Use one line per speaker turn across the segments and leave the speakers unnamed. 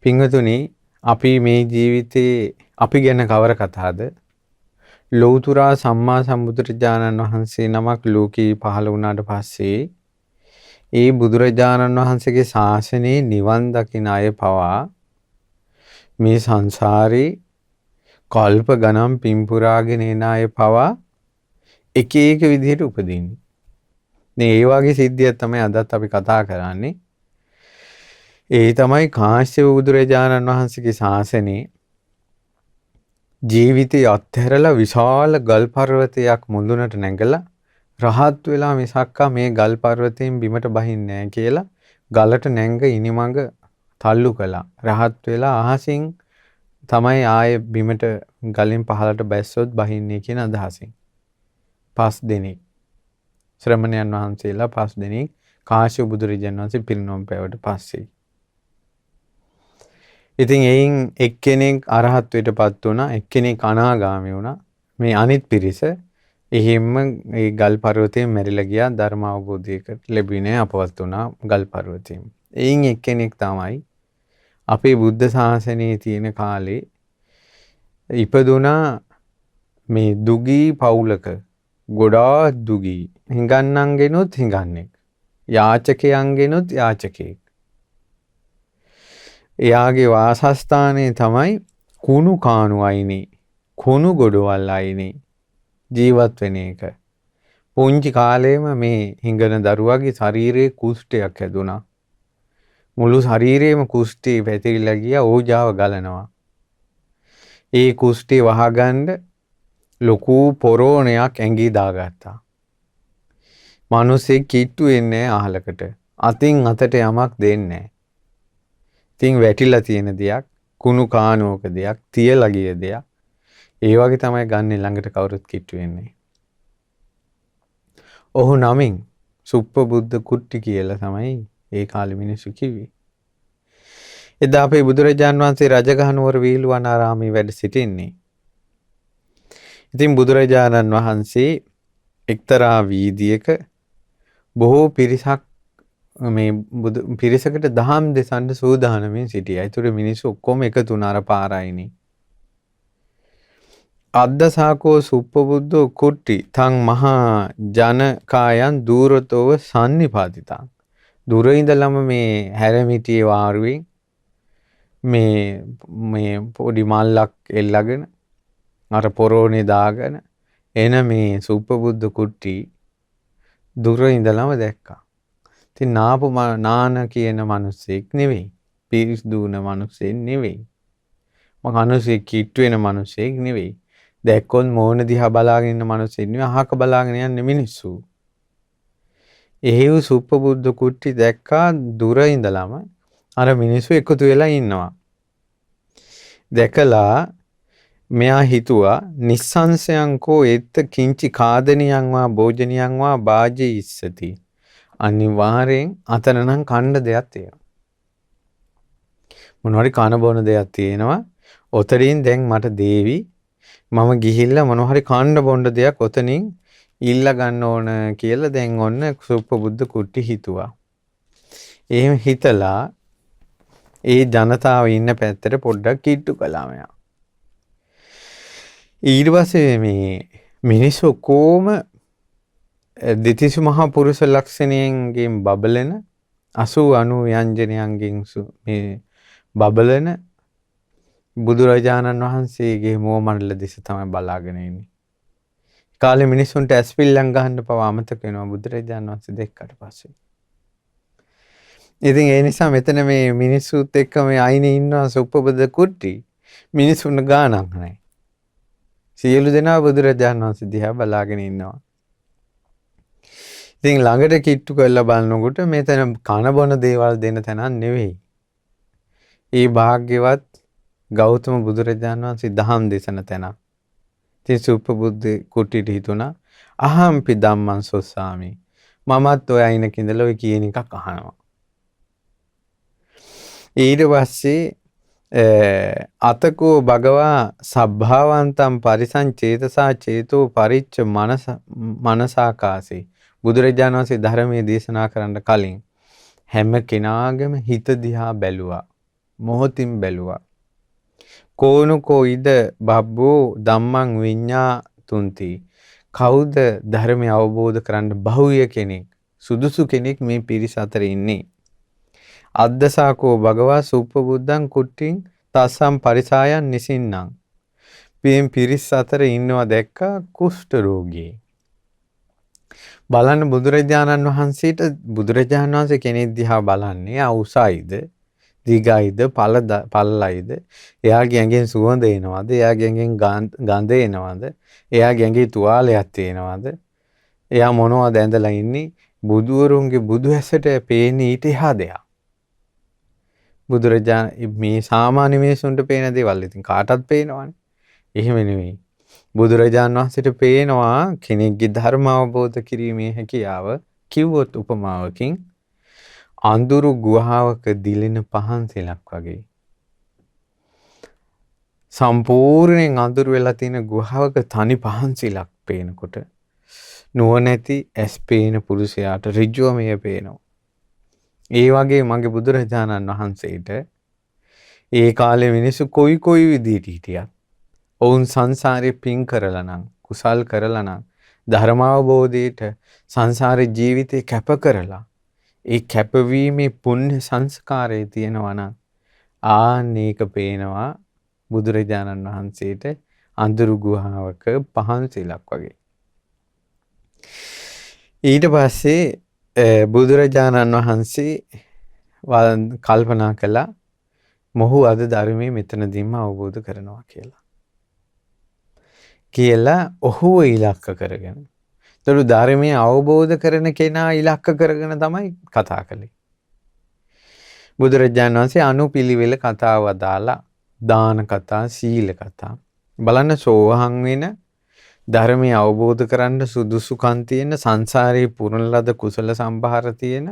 පින්වතුනි අපි මේ ජීවිතේ අපි ගැන කවර කතාද? ලෞතුරා සම්මා සම්බුදුරජාණන් වහන්සේ නමක් ලෝකේ පහළ වුණාට පස්සේ ඒ බුදුරජාණන් වහන්සේගේ ශාසනයේ නිවන් දකින අය පවා මේ සංසාරේ කල්ප ගණන් පින්පුරාගෙන එන අය පවා එක එක විදිහට උපදින්නේ. මේ ඒ වගේ සිද්ධියක් තමයි අදත් අපි කතා කරන්නේ. ඒ තමයි කාශ්‍යප බුදුරජාණන් වහන්සේගේ ශාසනයේ ජීවිතය අත්හැරලා විශාල ගල් පර්වතයක් මුදුනට නැගලා රහත් වෙලා මිසක්කා මේ ගල් පර්වතයෙන් බිමට බහින්නේ නැහැ කියලා ගලට නැංග ඉනිමඟ තල්ලු කළා. රහත් වෙලා අහසින් තමයි ආයේ බිමට ගලෙන් පහළට බැස්සොත් බහින්නේ කියන අදහසින්. 5 දෙනෙක් ශ්‍රමණයන් වහන්සේලා 5 දෙනෙක් කාශ්‍යප බුදුරජාණන් වහන්සේ පිරිනොම් පෑවට පස්සේ. ඉතින් එයින් එක්කෙනෙක් අරහත්ත්වයටපත් වුණා, එක්කෙනෙක් අනාගාමී වුණා. මේ අනිත් පිරිස එහෙම්ම ඒ ගල් පර්වතයෙන් මැරිලා ගියා, ධර්ම අවබෝධයකට ලැබුණේ නැහැ, අපවත් වුණා ගල් පර්වතයෙන්. එයින් එක්කෙනෙක් තමයි අපේ බුද්ධ ශාසනයේ තියෙන කාලේ ඉපදුනා මේ දුගී පවුලක, ගොඩාක් දුගී, හිඟන්නන්ගෙනුත් හිඟන්නෙක්, යාචකයන්ගෙනුත් යාචකයෙක්. එයාගේ වාසස්ථානයේ තමයි කුණු කාණු අයිනේ, කුණු ගොඩවල් අයිනේ ජීවත් වෙන එක. පුංචි කාලේම මේ හිඟන දරුවාගේ ශරීරයේ කුෂ්ඨයක් හැදුනා. මුළු ශරීරේම කුෂ්ඨේ පැතිරිලා ගියා, ඕජාව ගලනවා. ඒ කුෂ්ඨේ වහගන්න ලොකු පොරෝණයක් ඇඟි දාගත්තා. මිනිස්සෙක් කිට්ටු වෙන්නේ අහලකට. අතින් අතට යමක් දෙන්නේ නැහැ. ඉතින් වැටිලා තියෙන දෙයක්, කුණු කාණුවක දෙයක්, තියලා ගිය දෙයක්. ඒ වගේ තමයි ගන්නේ ළඟට කවුරුත් කිට්ටු වෙන්නේ. ඔහු නමින් සුප්පබුද්ධ කුට්ටි කියලා තමයි ඒ කාලේ මිනිස්සු කිව්වේ. එදා අපේ බුදුරජාන් වහන්සේ රජගහනුවර වීලුවනාරාමේ වැඩ සිටින්නේ. ඉතින් බුදුරජාණන් වහන්සේ එක්තරා වීදියක බොහෝ පිරිසක් මේ පිරිසකට දහම් දෙසන්න සූදානමින් සිටියා. ඒතර මිනිස්සු ඔක්කොම එකතු වුණා අර පාරයිනේ. අද්දසාකෝ සුප්පබුද්ධෝ කුට්ටි තං මහා ජනකායන් දූරතෝව සන්නිපාතිතං. දුර ඉඳලම මේ හැරමිටියේ වාරුවෙන් මේ පොඩි මල්ලක් එල්ලගෙන අර පොරෝනේ දාගෙන එන මේ සුප්පබුද්ධ කුට්ටි දුර ඉඳලම දැක්කා. ඉතින් නාන කියන මිනිස්සෙක් නෙවෙයි, පිරිස් දුවන මිනිස්සෙක් නෙවෙයි, මිනිස්සෙක් කිට්ටු වෙන මිනිස්සෙක් නෙවෙයි. දැක්කොත් මෝන දිහා බලාගෙන ඉන්න මිනිස්සෙක් නෙවෙයි, අහක බලාගෙන යන්නේ මිනිස්සු. එහෙව් සුප්පබුද්ධ කුට්ටි දැක්කා දුර ඉඳලම අර මිනිස්සු එකතු වෙලා ඉන්නවා. දැකලා මෙයා හිතුවා නිස්සංසයන්කෝ එත්ත කිංචි කාදනියන් වා භෝජනියන් වා බාජේ ඉස්සති. අනිවාර්යෙන් අතන නම් කන්න දෙයක් තියෙනවා. මොනවාරි කන බොන දෙයක් තියෙනවා. ඔතනින් දැන් මට දේවි, මම ගිහිල්ලා මොනවාරි කන්න බොන්න දෙයක් ඔතනින් ඉල්ල ගන්න ඕන කියලා දැන් ඔන්න සුප්පබුද්ධ කුට්ටි හිතුවා. එහෙම හිතලා ඒ ජනතාව ඉන්න පැත්තට පොඩ්ඩක් කිට්ටු කළා මෙයා. ඊට පස්සේ මේ මිනිස්සු කොහොම දෙතිසු මහා පුරුෂ ලක්ෂණයෙන් බබලන 80 ව්‍යංජනයන්ගෙන් මේ බබලන බුදුරජාණන් වහන්සේගේ මුව මණ්ඩල දෙස තමයි බලාගෙන ඉන්නේ. කාලේ මිනිස්සුන්ට ඇස්පිල්ලම් ගහන්න පවා අමතක වෙනවා බුදුරජාණන් වහන්සේ දැක්කට පස්සේ. ඉතින් ඒ නිසා මෙතන මේ මිනිස්සුත් එක්ක මේ අයිනේ ඉන්නවා සුප්පබුද්ධ කුට්ටි. මිනිස්සුන්ට ගාණක් නැහැ. සියලු දෙනා බුදුරජාණන් වහන්සේ දිහා බලාගෙන ඉන්නවා. ඉතින් ළඟට කිට්ටු කරලා බලනකොට මෙතන කන බොන දේවල් දෙන තැනක් නෙවෙයි. ඒ භාග්‍යවත් ගෞතම බුදුරජාණන් වහන්සේ දහම් දේශන තැනක්. ඉතින් සුප්පබුද්ධ කුට්ටිට හිතුණා අහම්පි ධම්මං සොස්සාමි. මමත් ඔය අයිනක ඉඳලා ඔය කියන එකක් අහනවා. ඊට පස්සේ අතකෝ භගවා සබ්භාවන්තම් පරිසංචේතසා චේතෝ පරිච්ඡ මනසාකාසේ. බුදුරජාණන් වහන්සේ ධර්මයේ දේශනා කරන්න කලින් හැම කෙනාගේම හිත දිහා බැලුවා. මොහොතින් බැලුවා. කෝනුකෝ ඉද බබ්බෝ ධම්මං විඤ්ඤා තුන්ති. කවුද ධර්මය අවබෝධ කරන්න බහුවිය කෙනෙක් සුදුසු කෙනෙක් මේ පිරිස අතර ඉන්නේ. අද්දසාකෝ භගවා සුප්පබුද්ධං කුට්ටිං තස්සම් පරිසායන් නිසින්නම්. මේ පිරිස අතර ඉන්නවා දැක්කා කුෂ්ඨ රෝගී. බලන්න බුදුරජාණන් වහන්සේට බුදුරජාණන් වහන්සේ කෙනෙක් දිහා බලන්නේ අවුසයිද දිගයිද පළලයිද එයාගේ ඇඟෙන් සුවඳ එනවද එයාගේ ඇඟෙන් ගඳ එනවද එයාගේ ඇඟේ තුවාලයක් තියෙනවද එයා මොනවද ඇඳලා ඉන්නේ බුදුවරුන්ගේ බුදු ඇසට පේන්නේ ඊට එහා දෙයක්. බුදුරජාණන් මේ සාමාන්‍ය මිනිසුන්ට පේන දේවල් ඉතින් කාටවත් පේනවනේ. එහෙම නෙවෙයි. බුදුරජාණන් වහන්සේට පේනවා කෙනෙක්ගේ ධර්ම අවබෝධ කිරීමේ හැකියාව කිව්වොත් උපමාවකින් අඳුරු ගුහාවක දිලෙන පහන් සෙලක් වගේ. සම්පූර්ණයෙන් අඳුරු වෙලා තියෙන ගුහාවක තනි පහන් සෙලක් පේනකොට නුවණැති ඇස් පේන පුරුෂයාට ඍජුවමය පේනවා. ඒ වගේ මගේ බුදුරජාණන් වහන්සේට ඒ කාලේ මිනිස්සු කොයි විදිහට හිටියත් ඔවුන් සංසාරේ පින් කරලා නම් කුසල් කරලා නම් ධර්මාවබෝධයට සංසාරේ ජීවිතේ කැප කරලා ඒ කැපවීමේ පුණ්‍ය සංස්කාරය තියෙනවා නම් ආනේක පේනවා බුදුරජාණන් වහන්සේට අඳුරු ගුහාවක පහන් සිලක් වගේ. ඊට පස්සේ බුදුරජාණන් වහන්සේ කල්පනා කළා මොහු අද ධර්මයේ මෙතනදීම අවබෝධ කරනවා කියලා ඔහුව ඉලක්ක කරගෙන. ඒතරු ධර්මයේ අවබෝධ කරන කෙනා ඉලක්ක කරගෙන තමයි කතා කළේ. බුදුරජාණන් වහන්සේ අනුපිළිවෙල කතාව දාලා දාන කතා, සීල කතා. බලන්න සෝවහන් වෙන ධර්මයේ අවබෝධ කරන්න සුදුසුකම් තියෙන සංසාරේ පුරන ලද කුසල සම්භාර තියෙන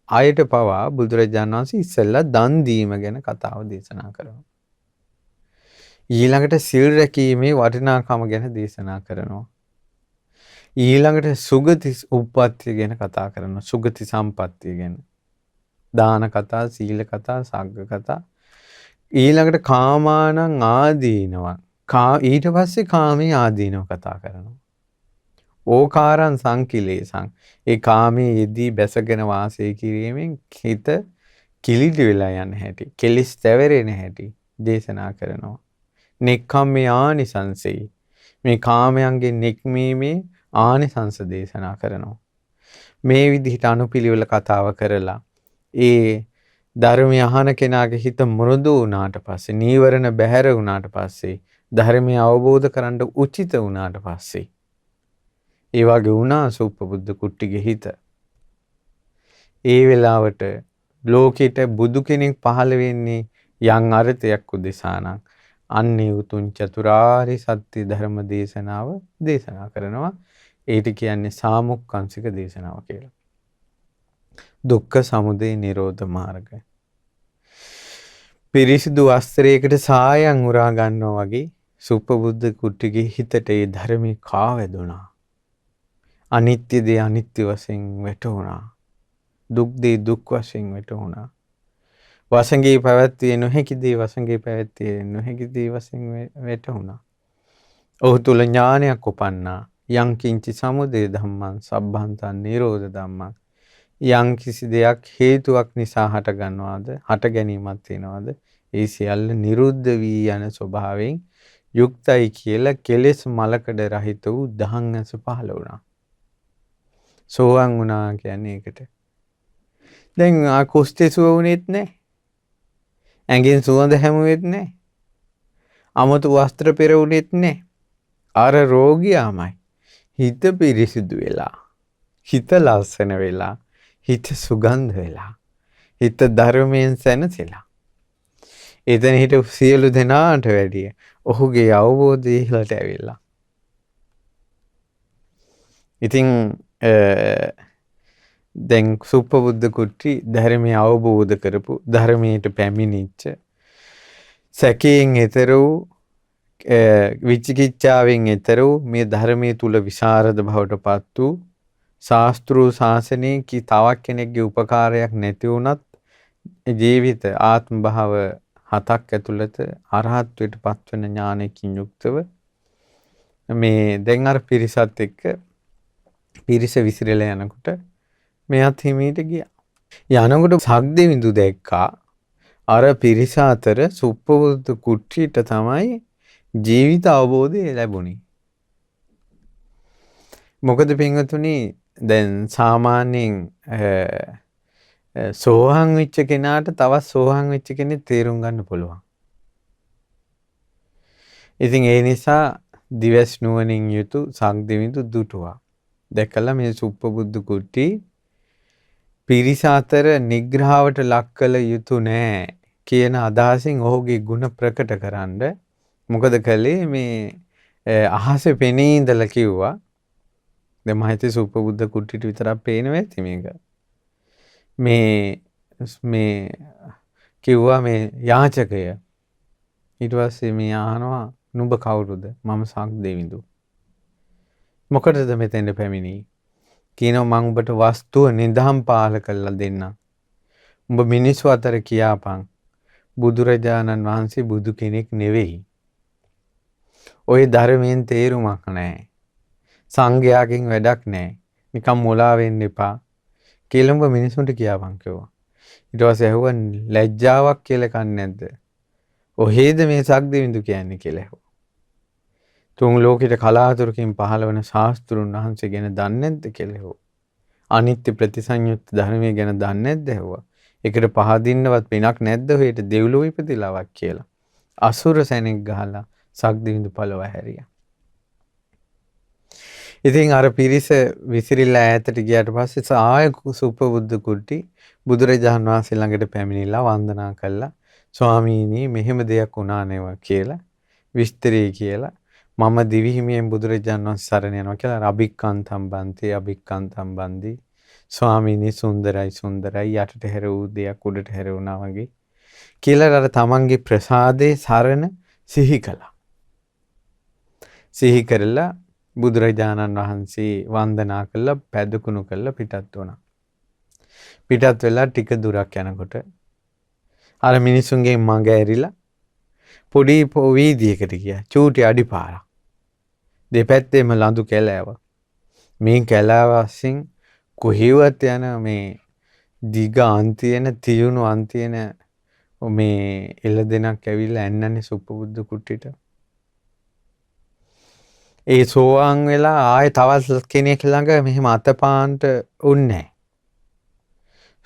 අයට පවා බුදුරජාණන් වහන්සේ ඉස්සෙල්ලා දන් දීම ගැන කතාව දේශනා කරනවා. ඊළඟට සිල් රැකීමේ වටිනාකම ගැන දේශනා කරනවා. ඊළඟට සුගති උප්පත්තිය ගැන කතා කරනවා. සුගති සම්පත්තිය ගැන. දාන කතා, සීල කතා, සග්ග කතා. ඊළඟට කාමානං ආදීනවා. ඊට පස්සේ කාමී ආදීනව කතා කරනවා. ඕකාරං සංකිලේසං. ඒ කාමයේ යෙදී බැසගෙන වාසය කිරීමෙන් හිත කිලිටි වෙලා යන හැටි, කෙලිස් තැවරෙන හැටි දේශනා කරනවා. නෙක්ඛම්මේ ආනිසංසෙයි. මේ කාමයන්ගේ නික්මීමේ ආනිසංස දේශනා කරනවා. මේ විදිහට අනුපිළිවෙල කතාව කරලා ඒ ධර්මය අහන කෙනාගේ හිත මෘදු වුණාට පස්සේ, නීවරණ බැහැර වුණාට පස්සේ, ධර්මය අවබෝධ කරගන්න උචිත වුණාට පස්සේ ඒ වගේ වුණා සුප්පබුද්ධ කුට්ටිගේ හිත. ඒ වෙලාවට ලෝකෙට බුදු කෙනෙක් පහළ වෙන්නේ යම් අර්ථයක් උදෙසා නම් අන්නේ උතුම් චතුරාර්ය සත්‍ය ධර්ම දේශනාව දේශනා කරනවා. ඒට කියන්නේ සාමුක්ඛංශික දේශනාව කියලා. දුක්ඛ සමුදය නිරෝධ මාර්ගය. පිරිසිදු වස්ත්‍රයකට සායම් උරා ගන්නවා වගේ සුප්පබුද්ධ කුට්ටිගේ හිතට ඒ ධර්මී කාවැදුණා. අනිත්‍ය දේ අනිත්‍ය වශයෙන් වැටුණා. දුක් දේ දුක් වශයෙන් වැටුණා. වසඟේ පැවැත්විය නොහැකි දේ වසඟේ පැවැත්විය නොහැකි දේ වශයෙන් වැටුණා. ඔහු තුල ඥානයක් උපන්නා. යං කිංචි සමුදය ධම්මං සබ්බන්තං නිරෝධ ධම්මං. යම් කිසි දෙයක් හේතුවක් නිසා හට ගන්නවාද, හට ගැනීමක් වෙනවාද, ඒ සියල්ල නිරුද්ධ වී යන ස්වභාවයෙන් යුක්තයි කියලා කෙලෙස් මලකඩ රහිත වූ දහං ඇස පහළ වුණා. සෝවාන් වුණා කියන්නේ ඒකට. දැන් කුෂ්ඨේ සුව වුණෙත් නැහැ. ඇඟෙන් සුවඳ හැමුවෙත් නැහැ. අමතු වස්ත්‍ර පෙරවුණෙත් නැහැ. අර රෝගියාමයි හිත පිරිසිදු වෙලා, හිත ලස්සන වෙලා, හිත සුගන්ධ වෙලා, හිත ධර්මයෙන් සැනසෙලා. එතන හිටපු සියලු දෙනාට වැඩිය ඔහුගේ අවබෝධය ඉහළට ඇවිල්ලා. ඉතින් දැන් සුප්පබුද්ධ කුට්ටි ධර්මය අවබෝධ කරපු, ධර්මයට පැමිණිච්ච, සැකයෙන් එතර වූ, විචිකිච්ඡාවෙන් එතර වූ, මේ ධර්මයේ තුල විශාරද බවට පත් වූ ශාස්ත්‍රීය ශාසනයේ තවක් කෙනෙක්ගේ උපකාරයක් නැති වුණත් ජීවිත ආත්ම භාව 7ක් ඇතුළත අරහත්ත්වයට පත්වන ඥානයකින් යුක්තව මේ දැන් අර පිරිසත් එක්ක පිරිස විසිරලා යනකොට මෙයත් හිමීට ගියා. යනකොට සක්දෙවිඳු දැක්කා අර පිරිස අතර සුප්පවුදු කුට්ටියට තමයි ජීවිත අවබෝධය ලැබුණේ. මොකද පින්වතුනි දැන් සාමාන්‍යයෙන් සෝහන් වෙච්ච කෙනාට තවත් සෝහන් වෙච්ච කෙනෙක් තේරුම් ගන්න පුළුවන්. ඉතින් ඒ නිසා දිවස් නුවණින් යුතු සක්දෙවිඳු දුටුවා. දැකලා මේ සුප්පවුදු කුට්ටි පිරිස අතර නිග්‍රහවට ලක් කළ යුතු නෑ කියන අදහසින් ඔහුගේ ගුණ ප්‍රකට කරන්න මොකද කළේ මේ අහසේ පෙනී ඉඳලා කිව්වා. දැන් මම හිතේ සුප්පවුදු කුට්ටිට විතරක් පේනවා ඇති මේක. මේ කිව්වා මේ යාචකය. ඊට පස්සේ මේ අහනවා නුඹ කවුරුද? මම සක්දෙවිඳු. මොකටද මෙතෙන්ට පැමිණි? කියනවා මම ඔබට වස්තුව නිදහම් පාල කරලා දෙන්නම්. උඹ මිනිස්සු අතර කියාපන් බුදුරජාණන් වහන්සේ බුදු කෙනෙක් නෙවෙයි. ඔය ධර්මයෙන් තේරුමක් නැහැ. සංඝයාගෙන් වැඩක් නැහැ. නිකන් මොලා වෙන්න එපා. කියලා උඹ මිනිසුන්ට කියාපන් කිව්වා. ඊට පස්සේ ඇහුවා ලැජ්ජාවක් කියලා කන්නේ නැද්ද? ඔහේද මේ සක්දෙවිඳු කියන්නේ කියලා ඇහුවා. තුන් ලෝකෙට කලාතුරකින් පහළ වන ශාස්ත්‍රුන් වහන්සේ ගැන දන්නේ නැද්ද කියලා ඇහුවා. අනිත්‍ය ප්‍රතිසංයුක්ත ධර්මයේ ගැන දන්නේ නැද්ද ඇහුවා. ඒකට පහදින්නවත් පිනක් නැද්ද ඔහෙට දෙව්ලොව ඉපදිලාවක් කියලා. අසුර සැනෙක් ගහලා සක්දෙවිඳු පළව හැරියා. ඉතින් අර පිරිස විසිරිලා ඈතට ගියාට පස්සේ ආය සුප්පවුදු කුට්ටි බුදුරජාණන් වහන්සේ ළඟට පැමිණිලා වන්දනා කළා. ස්වාමීනි මෙහෙම දෙයක් වුණා නේව කියලා විස්තරේ කියලා මම දිවි හිමියෙන් බුදුරජාණන් වහන්සේ සරණ යනවා කියලා අභික්ඛන්තම් බන්දි ස්වාමීනි සුන්දරයි යටට හැර වූ දෙයක් උඩට හැර වුණා වගේ කියලා අර තමන්ගේ ප්‍රසාදේ සරණ සිහි කළා. සිහි කරලා බුදුරජාණන් වහන්සේ වන්දනා කළා පැදුකුණු කළා පිටත් වුණා. පිටත් වෙලා ටික දුරක් යනකොට අර මිනිසුන්ගේ මඟ ඇරිලා පොඩි වීදියකට ගියා. චූටි අඩිපාරක්. දෙපැත්තේම ලඳු කැලෑව. මේ කැලෑවසින් කොහෙවත් යන මේ දිග අන්තියන තියුණු අන්තියන මේ එළදෙනක් ඇවිල්ලා එන්නන්නේ සුප්පවුදු කුට්ටිට. ඒ සෝවාන් වෙලා ආයේ තවත් කෙනෙක් ළඟ මෙහෙම අතපාන්ට උන්නේ.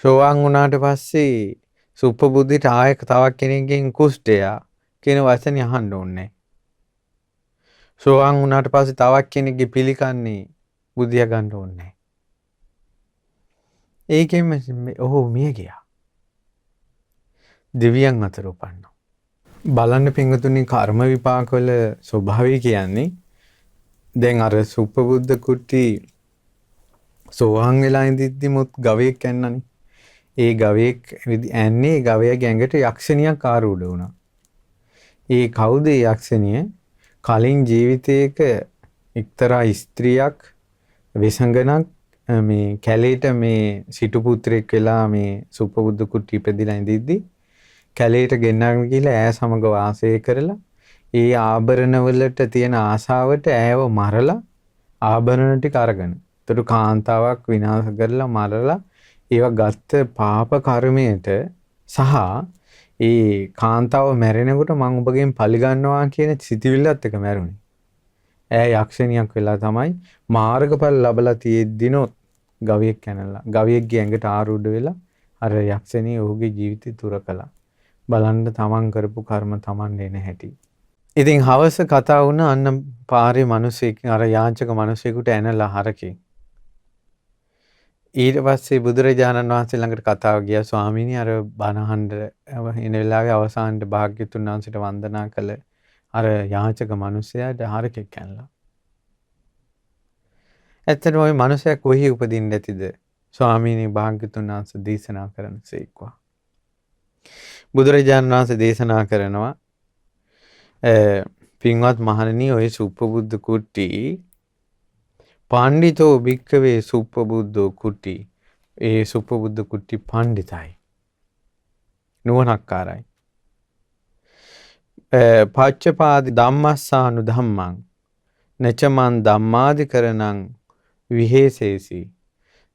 සෝවාන් වුණාට පස්සේ සුප්පවුදුට ආයෙ තවත් කෙනෙක්ගෙන් කුෂ්ඨයා කියන වචනේ අහන්න ඕනේ. සෝවාන් වුණාට පස්සේ තවත් කෙනෙක්ගේ පිළිකන්නේ බුදියා ගන්න ඕනේ. ඒකෙම ඔහු මිය ගියා. දෙවියන් අතර උපන්නා. බලන්න පින්වතුනි කර්ම විපාකවල ස්වභාවය කියන්නේ දැන් අර සුප්පවුදු කුට්ටි සෝවාන් වෙලා ඉඳිද්දිමුත් ගවයෙක් ඇන්නනේ. ඒ ගවයෙක් ඇන්නේ ගවයාගේ ඇඟට යක්ෂණියක් ආරූඪ වුණා. ඒ කවුද ඒ යක්ෂණිය? කලින් ජීවිතයක එක්තරා ස්ත්‍රියක් විසංගනක් මේ කැලේට මේ සිටු පුත්‍රයෙක් වෙලා මේ සුප්පවුදු කුට්ටි ඉපදිලා ඉඳිද්දි කැලේට ගෙන්නගෙන ගිහලා ඈ සමග වාසය කරලා ඒ ආභරණ වලට තියෙන ආසාවට ඈව මරලා ආභරණ ටික අරගෙන. ඒතර කාන්තාවක් විනාශ කරලා මරලා ඒවා ගත්ත පාප කර්මයට සහ ඒ කාන්තාව මැරෙනකොට මම ඔබගෙන් පලි ගන්නවා කියන සිතිවිල්ලත් එක මැරුණේ. ඈ යක්ෂණියක් වෙලා තමයි මාර්ගඵල ලැබලා තියෙද්දිනොත් ගවයෙක් කනලා ගවයෙක්ගේ ඇඟට ආරූඪ වෙලා අර යක්ෂණිය ඔහුගේ ජීවිතය තුර කළා. බලන්න තමන් කරපු කර්ම තමන් එන හැටි. ඉතින් හවස කතා වුණ අන්න පාරේ මිනිසෙක් අර යාචක මිනිසෙකුට ඇනලා හරකේ. ඊට පස්සේ බුදුරජාණන් වහන්සේ ළඟට කතාව ගියා. ස්වාමීනි අර බණහඬ එන වෙලාවේ අවසානයේ භාග්‍යතුන් වහන්සේට වන්දනා කළ අර යාචක මිනිසයාට හරකෙක් කැනලා. ඇත්තටම ওই මිනිසයා කොහේ උපදින්න ඇතිද? ස්වාමීනි භාග්‍යතුන් වහන්සේ දේශනා කරනසේක්වා. බුදුරජාණන් වහන්සේ දේශනා කරනවා පින්වත් මහණෙනි ඔය සුප්පවුදු කුට්ටි පණ්ඩිතෝ භික්ඛවේ සුප්පවුද්දෝ කුට්ටි. ඒ සුප්පවුදු කුට්ටි පණ්ඩිතයි. නුවණක්කාරයි. පච්චපාදි ධම්මස්සානු ධම්මං නචමන් ධම්මාදිකරණං විහෙසේසි.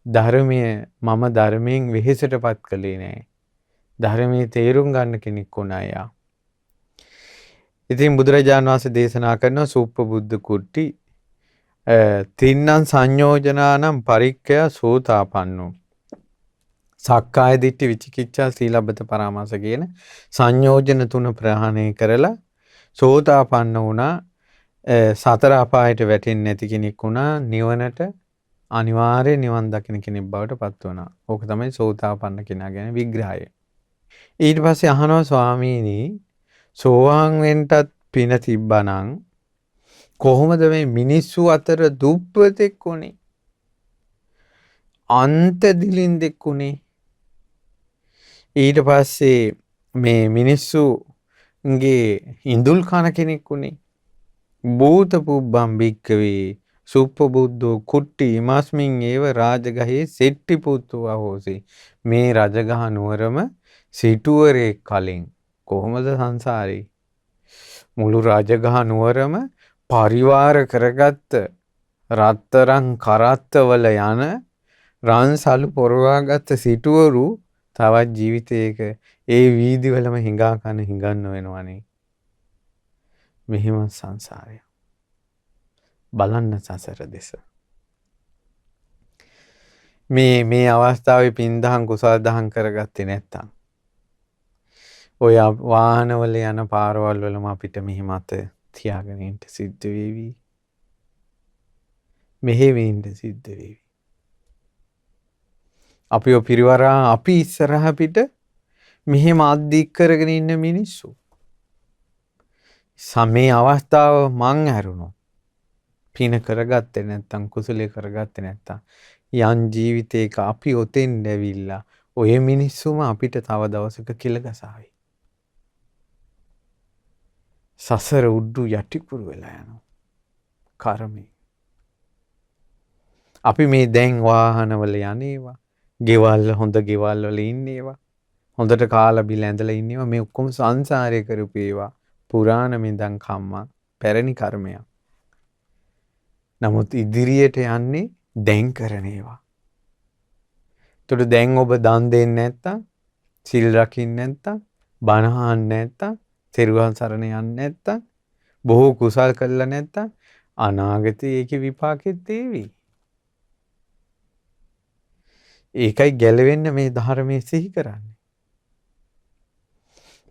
ධර්මය මම ධර්මයෙන් වෙහෙසටපත් කළේ නෑ. ධර්මයේ තේරුම් ගන්න කෙනෙක් වුණා යා. ඉතින් බුදුරජාණන් වහන්සේ දේශනා කරන සුප්පබුද්ධ කුට්ටි තින්නම් සංයෝජනානම් පරික්ඛය සෝතාපන්නෝ. සක්කාය දිට්ඨි විචිකිච්ඡා සීලබ්බත පරාමාස කියන සංයෝජන තුන ප්‍රහාණය කරලා සෝතාපන්න වුණා. සතර අපායට වැටෙන්නේ නැති කෙනෙක් වුණා. නිවනට අනිවාර්ය නිවන් දකින්න කෙනෙක් බවට පත් වුණා. ඕක තමයි සෝතාපන්න කෙනා ගැන විග්‍රහය. ඊට පස්සේ අහනවා ස්වාමීනි සෝවාන් වෙන්නත් පින තිබ්බනම් කොහොමද මේ මිනිස්සු අතර දුප්පතෙක් උනේ? අන්ත දිලින්දෙක් උනේ? ඊට පස්සේ මේ මිනිස්සුගේ ඉඳුල් කන කෙනෙක් උනේ? භූත පුබ්බම් භික්කවේ සුප්පබුද්ධෝ කුට්ටි ඉමස්මින් ඒව රාජගහේ සෙට්ටි පුත්තු අහෝසි. මේ රජගහ නුවරම සිටුවරේ කලින් කොහොමද සංසාරේ මුළු රජගහ නුවරම පරිවාර කරගත්ත රත්තරන් කරත්තවල යන රන්සලු පොරවාගත්ත සිටුවරු තවත් ජීවිතයක ඒ වීදිවලම හිඟා කන හිඟන්න වෙනවනේ. මෙහිම සංසාරය. බලන්න සසර දෙස. මේ අවස්ථාවේ පින්දහම් කුසල් දහම් කරගත්තේ නැත්තම් ඔය වාහනවල යන පාරවල් වලම අපිට මෙහිම අත තියාගෙන ඉන්න සිද්ධ වෙවි. මෙහෙම ඉන්න සිද්ධ වෙවි. අපිව පිරිවරා අපි ඉස්සරහ පිට මෙහෙම අද්දික් කරගෙන ඉන්න මිනිස්සු. සමේ අවස්ථාව මං හැරුණොත් පින කරගත්තේ නැත්තම් කුසලයේ කරගත්තේ නැත්තම් යන් ජීවිතේක අපි ඔතෙන් ඇවිල්ලා ඔය මිනිස්සුම අපිට තව දවසක කිල ගසාවි. සසර උඩු යටිකුරු වෙලා යනවා. කර්මය. අපි මේ දැන් වාහනවල යන්නේවා, ගෙවල් හොඳ ගෙවල් වල ඉන්නේවා, හොඳට කාලා බිල ඇඳලා ඉන්නේවා, මේ ඔක්කොම සංසාරේ කරපු ඒවා පුරාණ මිඳන් කම්ම පැරණි කර්මයක්. නමුත් ඉදිරියට යන්නේ දැන් කරන ඒවා. ඒතකොට දැන් ඔබ දන් දෙන්නේ නැත්තම්, සිල් රකින්න නැත්තම්, බණ අහන්න නැත්තම්, තෙරුවන් සරණ යන්නේ නැත්තම්, බොහෝ කුසල් කළා නැත්තම් අනාගතයේ ඒකේ විපාකෙත් දේවි. ඒකයි ගැලවෙන්න මේ ධර්මයේ සිහි කරන්නේ.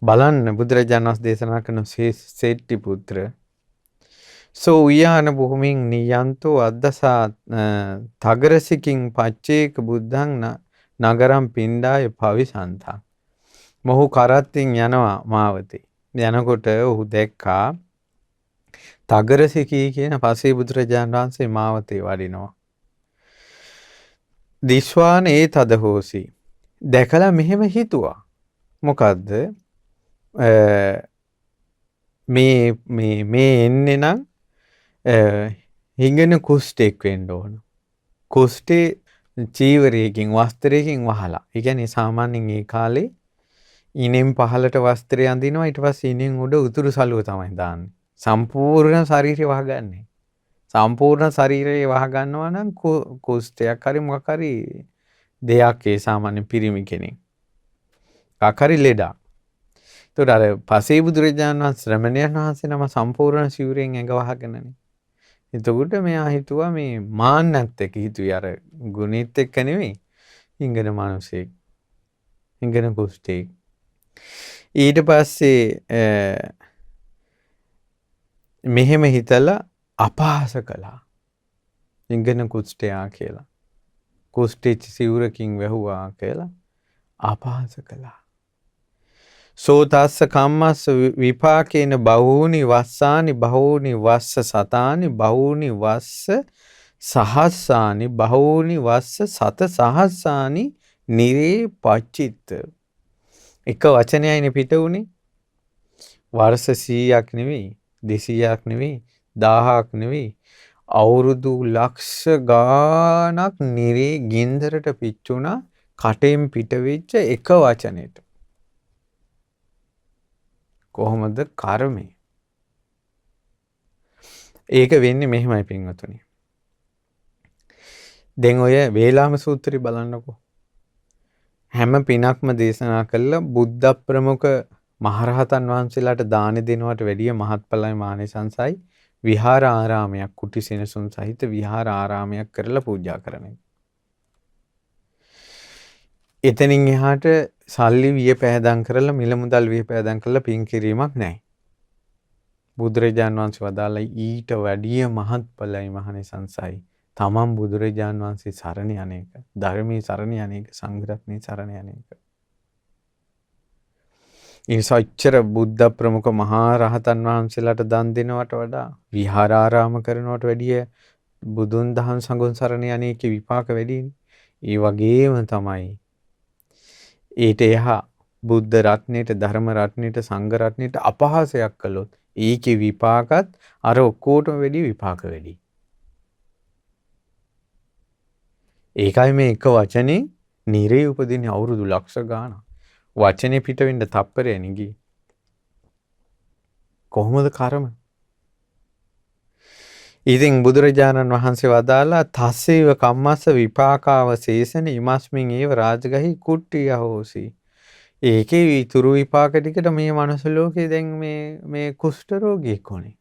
බලන්න බුදුරජාණන් වහන්සේ දේශනා කරන සෙට්ටි පුත්‍ර සෝ උයාන භූමින් නියන්තෝ අද්දසා තගරසිකින් පච්චේක බුද්ධං නගරම් පිණ්ඩාය පවිසන්තං. මොහු කරත්තින් යනවා මාවතේ. යනකොට ඔහු දැක්කා තගරසිකී කියන පසේ බුදුරජාණන් වහන්සේ මාවතේ වඩිනවා. දිස්වාන ඒ තද හෝසි. දැකලා මෙහෙම හිතුවා. මොකද්ද? මේ එන්නේ නම් හිඟන කුෂ්ඨෙක් වෙන්න ඕන. කුෂ්ඨේ චීවරයකින් වස්ත්‍රයකින් වහලා. ඒ කියන්නේ සාමාන්‍යයෙන් ඒ කාලේ ඉනෙන් පහලට වස්ත්‍රය අඳිනවා, ඊට පස්සේ ඉනෙන් උඩ උතුරු සළුව තමයි දාන්නේ. සම්පූර්ණ ශරීරය වහගන්නේ. සම්පූර්ණ ශරීරය වහගන්නවා නම් කුෂ්ඨයක් හරි මොකක් හරි දෙයක් ඒ සාමාන්‍ය පිරිමි කෙනෙක්. කාකරි ලෙඩක්. ඒතකොට අර පසේ බුදුරජාණන් වහන්සේ ශ්‍රමණයන් වහන්සේ නම සම්පූර්ණ සිවුරෙන් ඇඟ වහගෙනනේ. එතකොට මෙයා හිතුවා මේ මාන්නත් එක්ක හිතුවේ අර ගුණෙත් එක්ක නෙවෙයි. හිඟන මිනිසෙක්. හිඟන කුෂ්ඨෙක්. ඊට පස්සේ මෙහෙම හිතලා අපහාස කළා. හිඟන කුෂ්ඨයා කියලා. කුෂ්ඨෙච්ච සිවුරකින් වැහුවා කියලා අපහාස කළා. සෝතස්ස කම්මස්ස විපාකේන බහූනි වස්සානි බහූනි වස්ස සතානි බහූනි වස්ස සහස්සානි බහූනි වස්ස සත සහස්සානි නිරේ පච්චිත්ත. එක වචනයයිනේ පිට උනේ. වර්ෂ 100ක් නෙවෙයි, 200ක් නෙවෙයි, 1000ක් නෙවෙයි, අවුරුදු ලක්ෂ ගාණක් නිරේ ගින්දරට පිච්චුණා කටෙන් පිට වෙච්ච එක වචනෙට. කොහොමද කර්මය? ඒක වෙන්නේ මෙහෙමයි පින්වතුනි. දැන් ඔය වේලාම සූත්‍රය බලන්නකෝ. හැම පිනක්ම දේශනා කළා බුද්ධ ප්‍රමුඛ මහරහතන් වහන්සේලාට දාන දෙනවට වැඩිය මහත්ඵලයි මානසංසයි විහාර ආරාමයක් කුටි සෙනසුන් සහිත විහාර ආරාමයක් කරලා පූජා කරන එක. එතනින් එහාට සල්ලි විය පෑදම් කරලා මිල මුදල් විය පෑදම් කරලා පින් කිරීමක් නැහැ. බුදුරජාන් වහන්සේ වදාළා ඊට වැඩිය මහත්ඵලයි මහණෙසංසයි තමන් බුදුරජාන් වහන්සේ සරණ යන එක, ධර්මයේ සරණ යන එක, සංඝ රත්නයේ සරණ යන එක. ඉන්සච්චර බුද්ධ ප්‍රමුඛ මහා රහතන් වහන්සේලාට දන් දෙනවට වඩා විහාරාරාම කරනවට වැඩිය බුදුන් දහම් සංඝුන් සරණ යන එකේ විපාක වැඩිනේ. ඒ වගේම තමයි ඊට එහා බුද්ධ රත්නයට, ධර්ම රත්නයට, සංඝ රත්නයට අපහාසයක් කළොත් ඒකේ විපාකත් අර ඔක්කොටම වැඩි විපාක වැඩි. ඒකයි මේ එක වචනේ නිරේ උපදින අවුරුදු ලක්ෂ ගාණක්. වචනේ පිට වෙන්න තප්පරය නිගි. කොහොමද කර්ම? ඉතින් බුදුරජාණන් වහන්සේ වදාලා තස්සේව කම්මස්ස විපාකාව සේසන ඉමස්මින් ඒව රාජගහි කුට්ටිය හෝසි. ඒකේ ඉතුරු විපාක ටිකට මේ මනුස්ස ලෝකේ දැන් මේ කුෂ්ඨ රෝගියෙක් උනේ.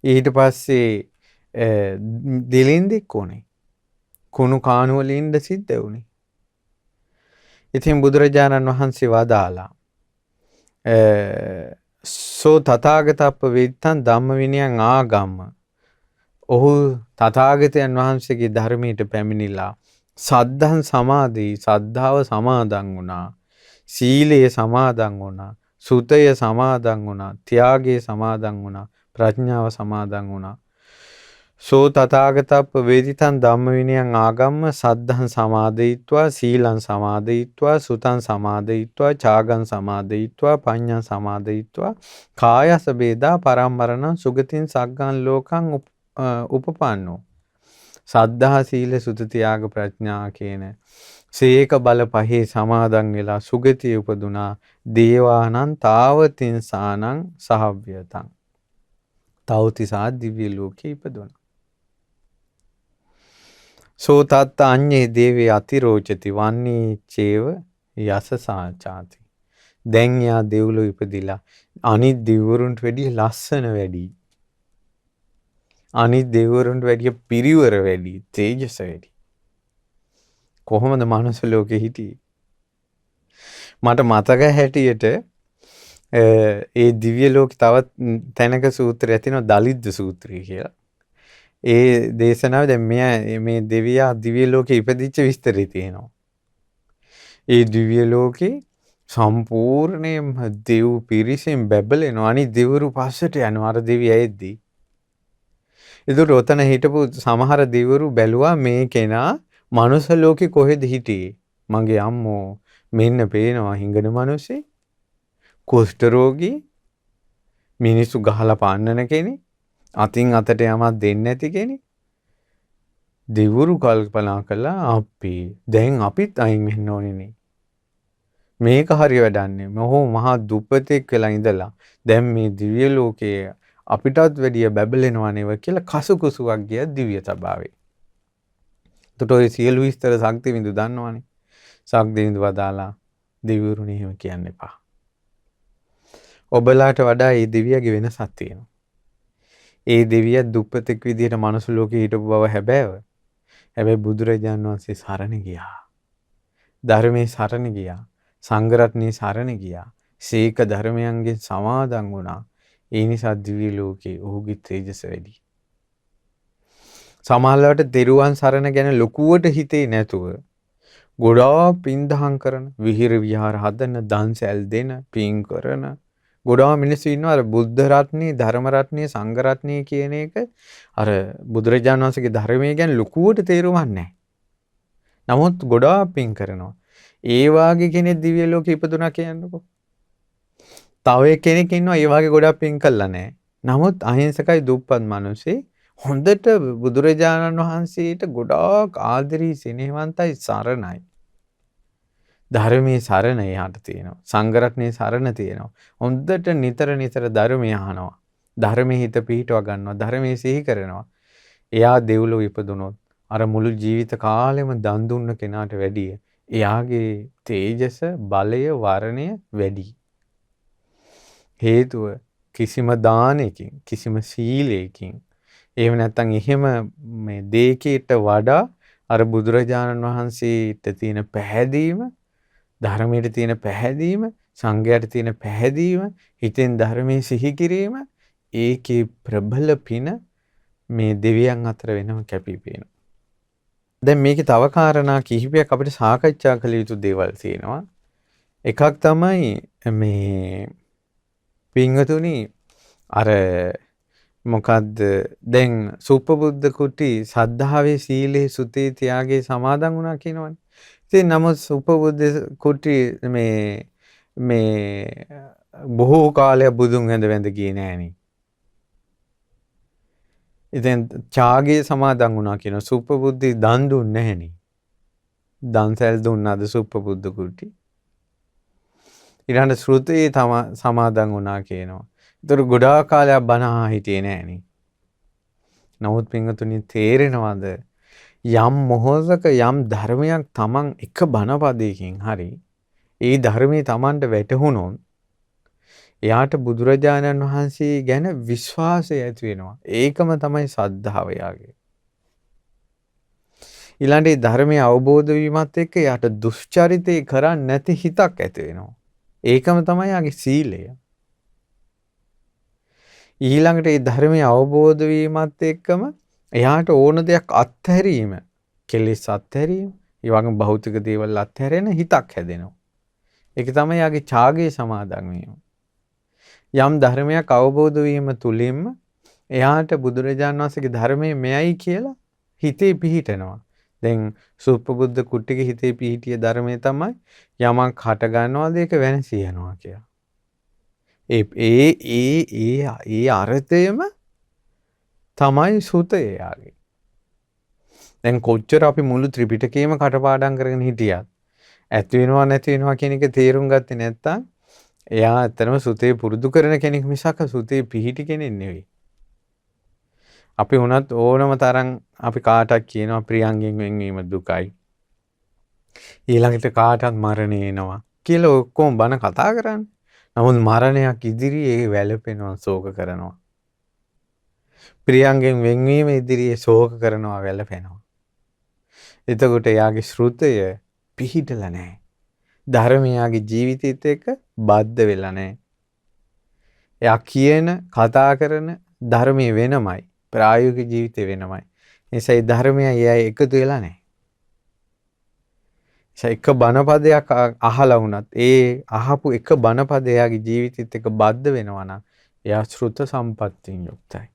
ඊට පස්සේ දිලින්දෙක් උනේ. කුණු කාණු වල ඉන්න සිද්ධ වුනේ. ඉතින් බුදුරජාණන් වහන්සේ වදාලා සෝ තථාගතප්ප විත්තං ධම්ම විනයං ආගම්ම. ඔහු තථාගතයන් වහන්සේගේ ධර්මයට පැමිණිලා සද්ධං සමාධි සද්ධාව සමාදන් වුණා. සීලය සමාදන් වුණා. සුතය සමාදන් වුණා. ත්‍යාගය සමාදන් වුණා. ප්‍රඥාව සමාදන් වුණා. සෝ තථාගතප්ප වේදිතං ධම්ම විනයං ආගම්ම සද්ධං සමාදයිत्वा සීලං සමාදයිत्वा සුතං සමාදයිत्वा ඡාගං සමාදයිत्वा පඤ්ඤං සමාදයිत्वा කායස බේදා පරම්මරණං සුගතින් සග්ගං ලෝකං උපපන්නෝ. සද්ධා සීල සුත ත්‍යාග ප්‍රඥා කියන සීක බල පහේ සමාදන් වෙලා සුගතිය උපදුනා. දේවානං තාවතින්සානං සහව්‍යතං. තවතිසා දිව්‍ය ලෝකේ ඉපදුනා. සෝ තත්ත අඤ්ඤේ දේවේ අතිරෝචති වන්නේ චේව යස සාචාති. දැන් යා දෙව්ලොව ඉපදිලා අනිත් දෙවිවරුන්ට වැඩිය ලස්සන වැඩි. අනිත් දෙවිවරුන්ට වැඩිය පිරිවර වැඩි, තේජස වැඩි. කොහොමද මනුස්ස ලෝකෙ හිටියේ? මට මතක හැටියට ඒ දිව්‍ය ලෝකේ තවත් තැනක සූත්‍රයක් තියෙනවා දලිද්ද සූත්‍රය කියලා. ඒ දේශනාව දැන් මේ දෙවියා දිව්‍ය ලෝකේ ඉපදිච්ච විස්තරය තියෙනවා. ඒ දිව්‍ය ලෝකේ සම්පූර්ණයෙන්ම දෙව් පිරිසෙන් බැබලෙනවා. අනිත් දෙවිවරු පස්සට යනවා අර දෙවියා එද්දී. ඒතර ඔතන හිටපු සමහර දෙවිවරු බැලුවා මේ කෙනා මනුස්ස ලෝකේ කොහෙද හිටියේ? මගේ අම්මෝ මෙන්න පේනවා හිඟන මිනිස්සේ, කුෂ්ඨ රෝගී, මිනිස්සු ගහලා පාන්නන කෙනෙක්, අතින් අතට යමක් දෙන්නේ නැති කෙනෙක්. දෙවිවරු කල්පනා කළා අපි දැන් අපිත් අයින් වෙන්න ඕනේ නේ. මේක හරිය වැඩන්නේ. මොහො මහා දුප්පතෙක් වෙලා ඉඳලා දැන් මේ දිව්‍ය ලෝකයේ අපිටත් වැඩිය බැබලෙනවා නේව කියලා කසුකුසුවක් ගියා දිව්‍ය සභාවේ. එතකොට ඔය සියලු විස්තර ශක්තිවිඳු දන්නවනේ. ශක්තිවිඳු වදාලා දෙවිවරුනේ එහෙම කියන්න එපා. ඔබලාට වඩා මේ දෙවියගේ වෙනසක් තියෙනවා. ඒ දෙවියා දුප්පතෙක් විදිහට මනුස්ස ලෝකේ හිටපු බව හැබෑව. හැබැයි බුදුරජාණන් වහන්සේ සරණ ගියා. ධර්මයේ සරණ ගියා. සංඝ රත්නයේ සරණ ගියා. සීක ධර්මයන්ගෙන් සමාදන් වුණා. ඒ නිසා දිව්‍ය ලෝකේ ඔහුගේ තේජස වැඩි. සමහරවිට දෙරුවන් සරණ ගැන ලොකුවට හිතේ නැතුව ගොඩාක් පින්දහම් කරන, විහිර විහාර හදන, දන්සැල් දෙන, පින් කරන ගොඩාක් මිනිස්සු ඉන්නවා. අර බුද්ධ රත්නේ, ධර්ම රත්නේ, සංඝ රත්නේ කියන එක අර බුදුරජාණන් වහන්සේගේ ධර්මයේ ගැන ලොකුවට තේරුමක් නැහැ. නමුත් ගොඩාක් පින් කරනවා. ඒ වාගේ කෙනෙක් දිව්‍ය ලෝකෙ ඉපදුනා කියන්නකෝ. තව කෙනෙක් ඉන්නවා ඒ වාගේ ගොඩාක් පින් කළා නැහැ. නමුත් අහිංසකයි දුප්පත් මිනිස්සේ හොඳට බුදුරජාණන් වහන්සේට ගොඩාක් ආදරී, සෙනෙහවන්තයි, සරණයි. ධර්මයේ සරණ එයාට තියෙනවා. සංඝරත්නයේ සරණ තියෙනවා. හොඳට නිතර ධර්මය අහනවා. ධර්මයේ හිත පිහිටව ගන්නවා. ධර්මයේ සිහි කරනවා. එයා දෙව්ලොව ඉපදුනොත් අර මුළු ජීවිත කාලෙම දන් දුන්න කෙනාට වැඩිය එයාගේ තේජස බලය වර්ණය වැඩි. හේතුව කිසිම දානයකින් කිසිම සීලයකින් එහෙම නැත්නම් එහෙම මේ දෙයකට වඩා අර බුදුරජාණන් වහන්සේට තියෙන පැහැදීම, ධර්මයට තියෙන පැහැදීම, සංඝයට තියෙන පැහැදීම, හිතෙන් ධර්මයේ සිහි කිරීම, ඒකේ ප්‍රබල පින මේ දෙවියන් අතර වෙනම කැපී පෙනෙනවා. දැන් මේකේ තව කාරණා කිහිපයක් අපිට සාකච්ඡා කළ යුතු දේවල් තියෙනවා. එකක් තමයි මේ පින්වතුනි අර මොකද්ද දැන් සුප්පබුද්ධ කුටි සද්ධාවේ සීලේ සුතේ ත්‍යාගයේ සමාදන් වුණා කියනවනේ. ඉතින් නමුත් සුප්පබුද්ධ කුටි මේ බොහෝ කාලයක් බුදුන් වැඳ ගියේ නෑනේ. ඉතින් ත්‍යාගයේ සමාදන් වුණා කියන සුප්පබුද්ධි දන් දුන්නේ නැහෙනේ. දන්සල් දුන්නාද සුප්පබුද්ධ කුටි? ඊළඟ ශ්‍රුතේ සමාදන් වුණා කියනවා. ඒතර ගොඩාක් කාලයක් බණ හිටියේ නෑනේ. නමුත් පින්වතුනි තේරෙනවද යම් මොහොතක යම් ධර්මයක් Taman එක බණපදයකින් හරි ඒ ධර්මයේ Tamanට වැටහුණොත් එයාට බුදුරජාණන් වහන්සේ ගැන විශ්වාසය ඇති වෙනවා. ඒකම තමයි සද්ධාව යාගේ. ඊළඟට ධර්මයේ අවබෝධ වීමත් එක්ක එයාට දුෂ්චරිතේ කරන්නේ නැති හිතක් ඇති වෙනවා. ඒකම තමයි යාගේ සීලය. ඊළඟට මේ ධර්මයේ අවබෝධ වීමත් එක්කම එයාට ඕන දෙයක් අත්හැරීම, කෙලෙස් අත්හැරීම, ඒ වගේම භෞතික දේවල් අත්හැරෙන හිතක් හැදෙනවා. ඒක තමයි යාගේ ඡාගයේ සමාදන් වීම. යම් ධර්මයක් අවබෝධ වීම තුලින්ම එයාට බුදුරජාණන් වහන්සේගේ ධර්මයේ මෙයයි කියලා හිතේ පිහිටනවා. දැන් සුප්පබුද්ධ කුට්ටිගේ හිතේ පිහිටිය ධර්මයේ තමයි යමක් හට ගන්නවාද ඒක වෙනසී යනවා කියලා. ඒ අර්ථයම තමයි සුතය යාගේ. දැන් කොච්චර අපි මුළු ත්‍රිපිටකයම කටපාඩම් කරගෙන හිටියත් ඇති වෙනවා නැති වෙනවා කියන එක තේරුම් ගත්තේ නැත්නම් එයා ඇත්තටම සුතේ පුරුදු කරන කෙනෙක් මිසක් සුතේ පිහිටි කෙනෙක් නෙවෙයි. අපි වුණත් ඕනම තරම් අපි කාටක් කියනවා ප්‍රියංගෙන් වෙන්වීම දුකයි. ඊළඟට කාටත් මරණය එනවා කියලා ඔක්කොම බන කතා කරන්නේ. නමුත් මරණයක් ඉදිරියේ වැළපෙනවා ශෝක කරනවා. ප්‍රියංගෙන් වෙන්වීම ඉදිරියේ ශෝක කරනවා වැළපෙනවා. එතකොට එයාගේ ශ්‍රුතය පිහිටලා නැහැ. ධර්මයාගේ ජීවිතයත් එක්ක බද්ධ වෙලා නැහැ. එයා කියන කතා කරන ධර්මයේ වෙනමයි. ප්‍රායෝගික ජීවිතේ වෙනමයි. නිසා ඒ ධර්මයයි එයා එකතු වෙලා නැහැ. එක බණපදයක් අහලා වුණත් ඒ අහපු එක බණපදය එයාගේ ජීවිතෙත් එක්ක බද්ධ වෙනවා නම් එයා ශ්‍රුත සම්පත්තියෙන් යුක්තයි.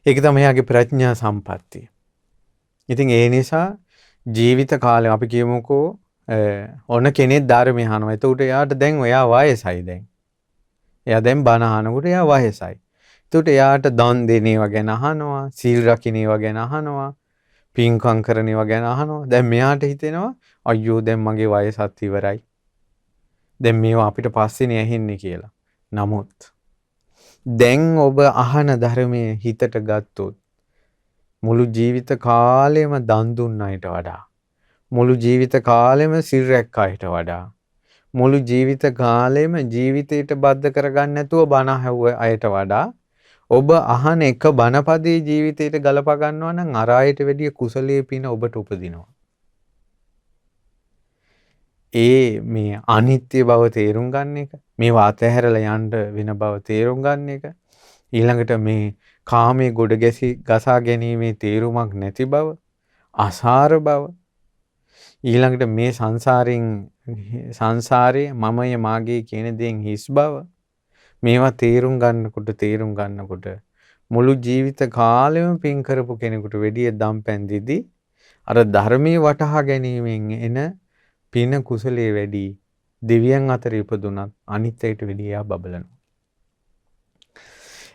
ඒක තමයි එයාගේ ප්‍රඥා සම්පත්තිය. ඉතින් ඒ නිසා ජීවිත කාලේ අපි කියමුකෝ ඕන කෙනෙක් ධර්මය අහනවා. එතකොට එයාට දැන් එයා වයසයි දැන්. එයා දැන් බණ අහනකොට එයා වයසයි. එතකොට එයාට දන් දෙන ඒවා ගැන අහනවා, සීල් රකින්න ඒවා ගැන අහනවා, පින්කම් කරන ඒවා ගැන අහනවා. දැන් මෙයාට හිතෙනවා අයියෝ දැන් මගේ වයසත් ඉවරයි. දැන් මේවා අපිට පස්සේනේ ඇහෙන්නේ කියලා. නමුත් දැන් ඔබ අහන ධර්මයේ හිතට ගත්තොත් මුළු ජීවිත කාලෙම දන් දුන්න අයට වඩා, මුළු ජීවිත කාලෙම සිල් රැක්ක අයට වඩා, මුළු ජීවිත කාලෙම ජීවිතයට බද්ධ කරගන්න නැතුව බණ අහුව අයට වඩා ඔබ අහන එක බණපදේ ජීවිතයට ගලප ගන්නවා නම් අර අයට වැඩිය කුසලයේ පින ඔබට උපදිනවා. ඒ මේ අනිත්‍ය බව තේරුම් ගන්න එක, මේ වාතහැරලා යන්න වෙන බව තේරුම් ගන්න එක, ඊළඟට මේ කාමයේ ගොඩ ගසා ගැනීමේ තේරුමක් නැති බව, අසාර බව, ඊළඟට මේ සංසාරයේ මමය මාගේ කියන දේෙන් හිස් බව, මේවා තේරුම් ගන්නකොට මුළු ජීවිත කාලෙම පින් කරපු කෙනෙකුට වැඩිය දම්පැන් දීදී අර ධර්මයේ වටහා ගැනීමෙන් එන පින කුසලයේ වැඩි දෙවියන් අතර ඉපදුනත් අනිත්‍යයට වැඩිය බබලනවා.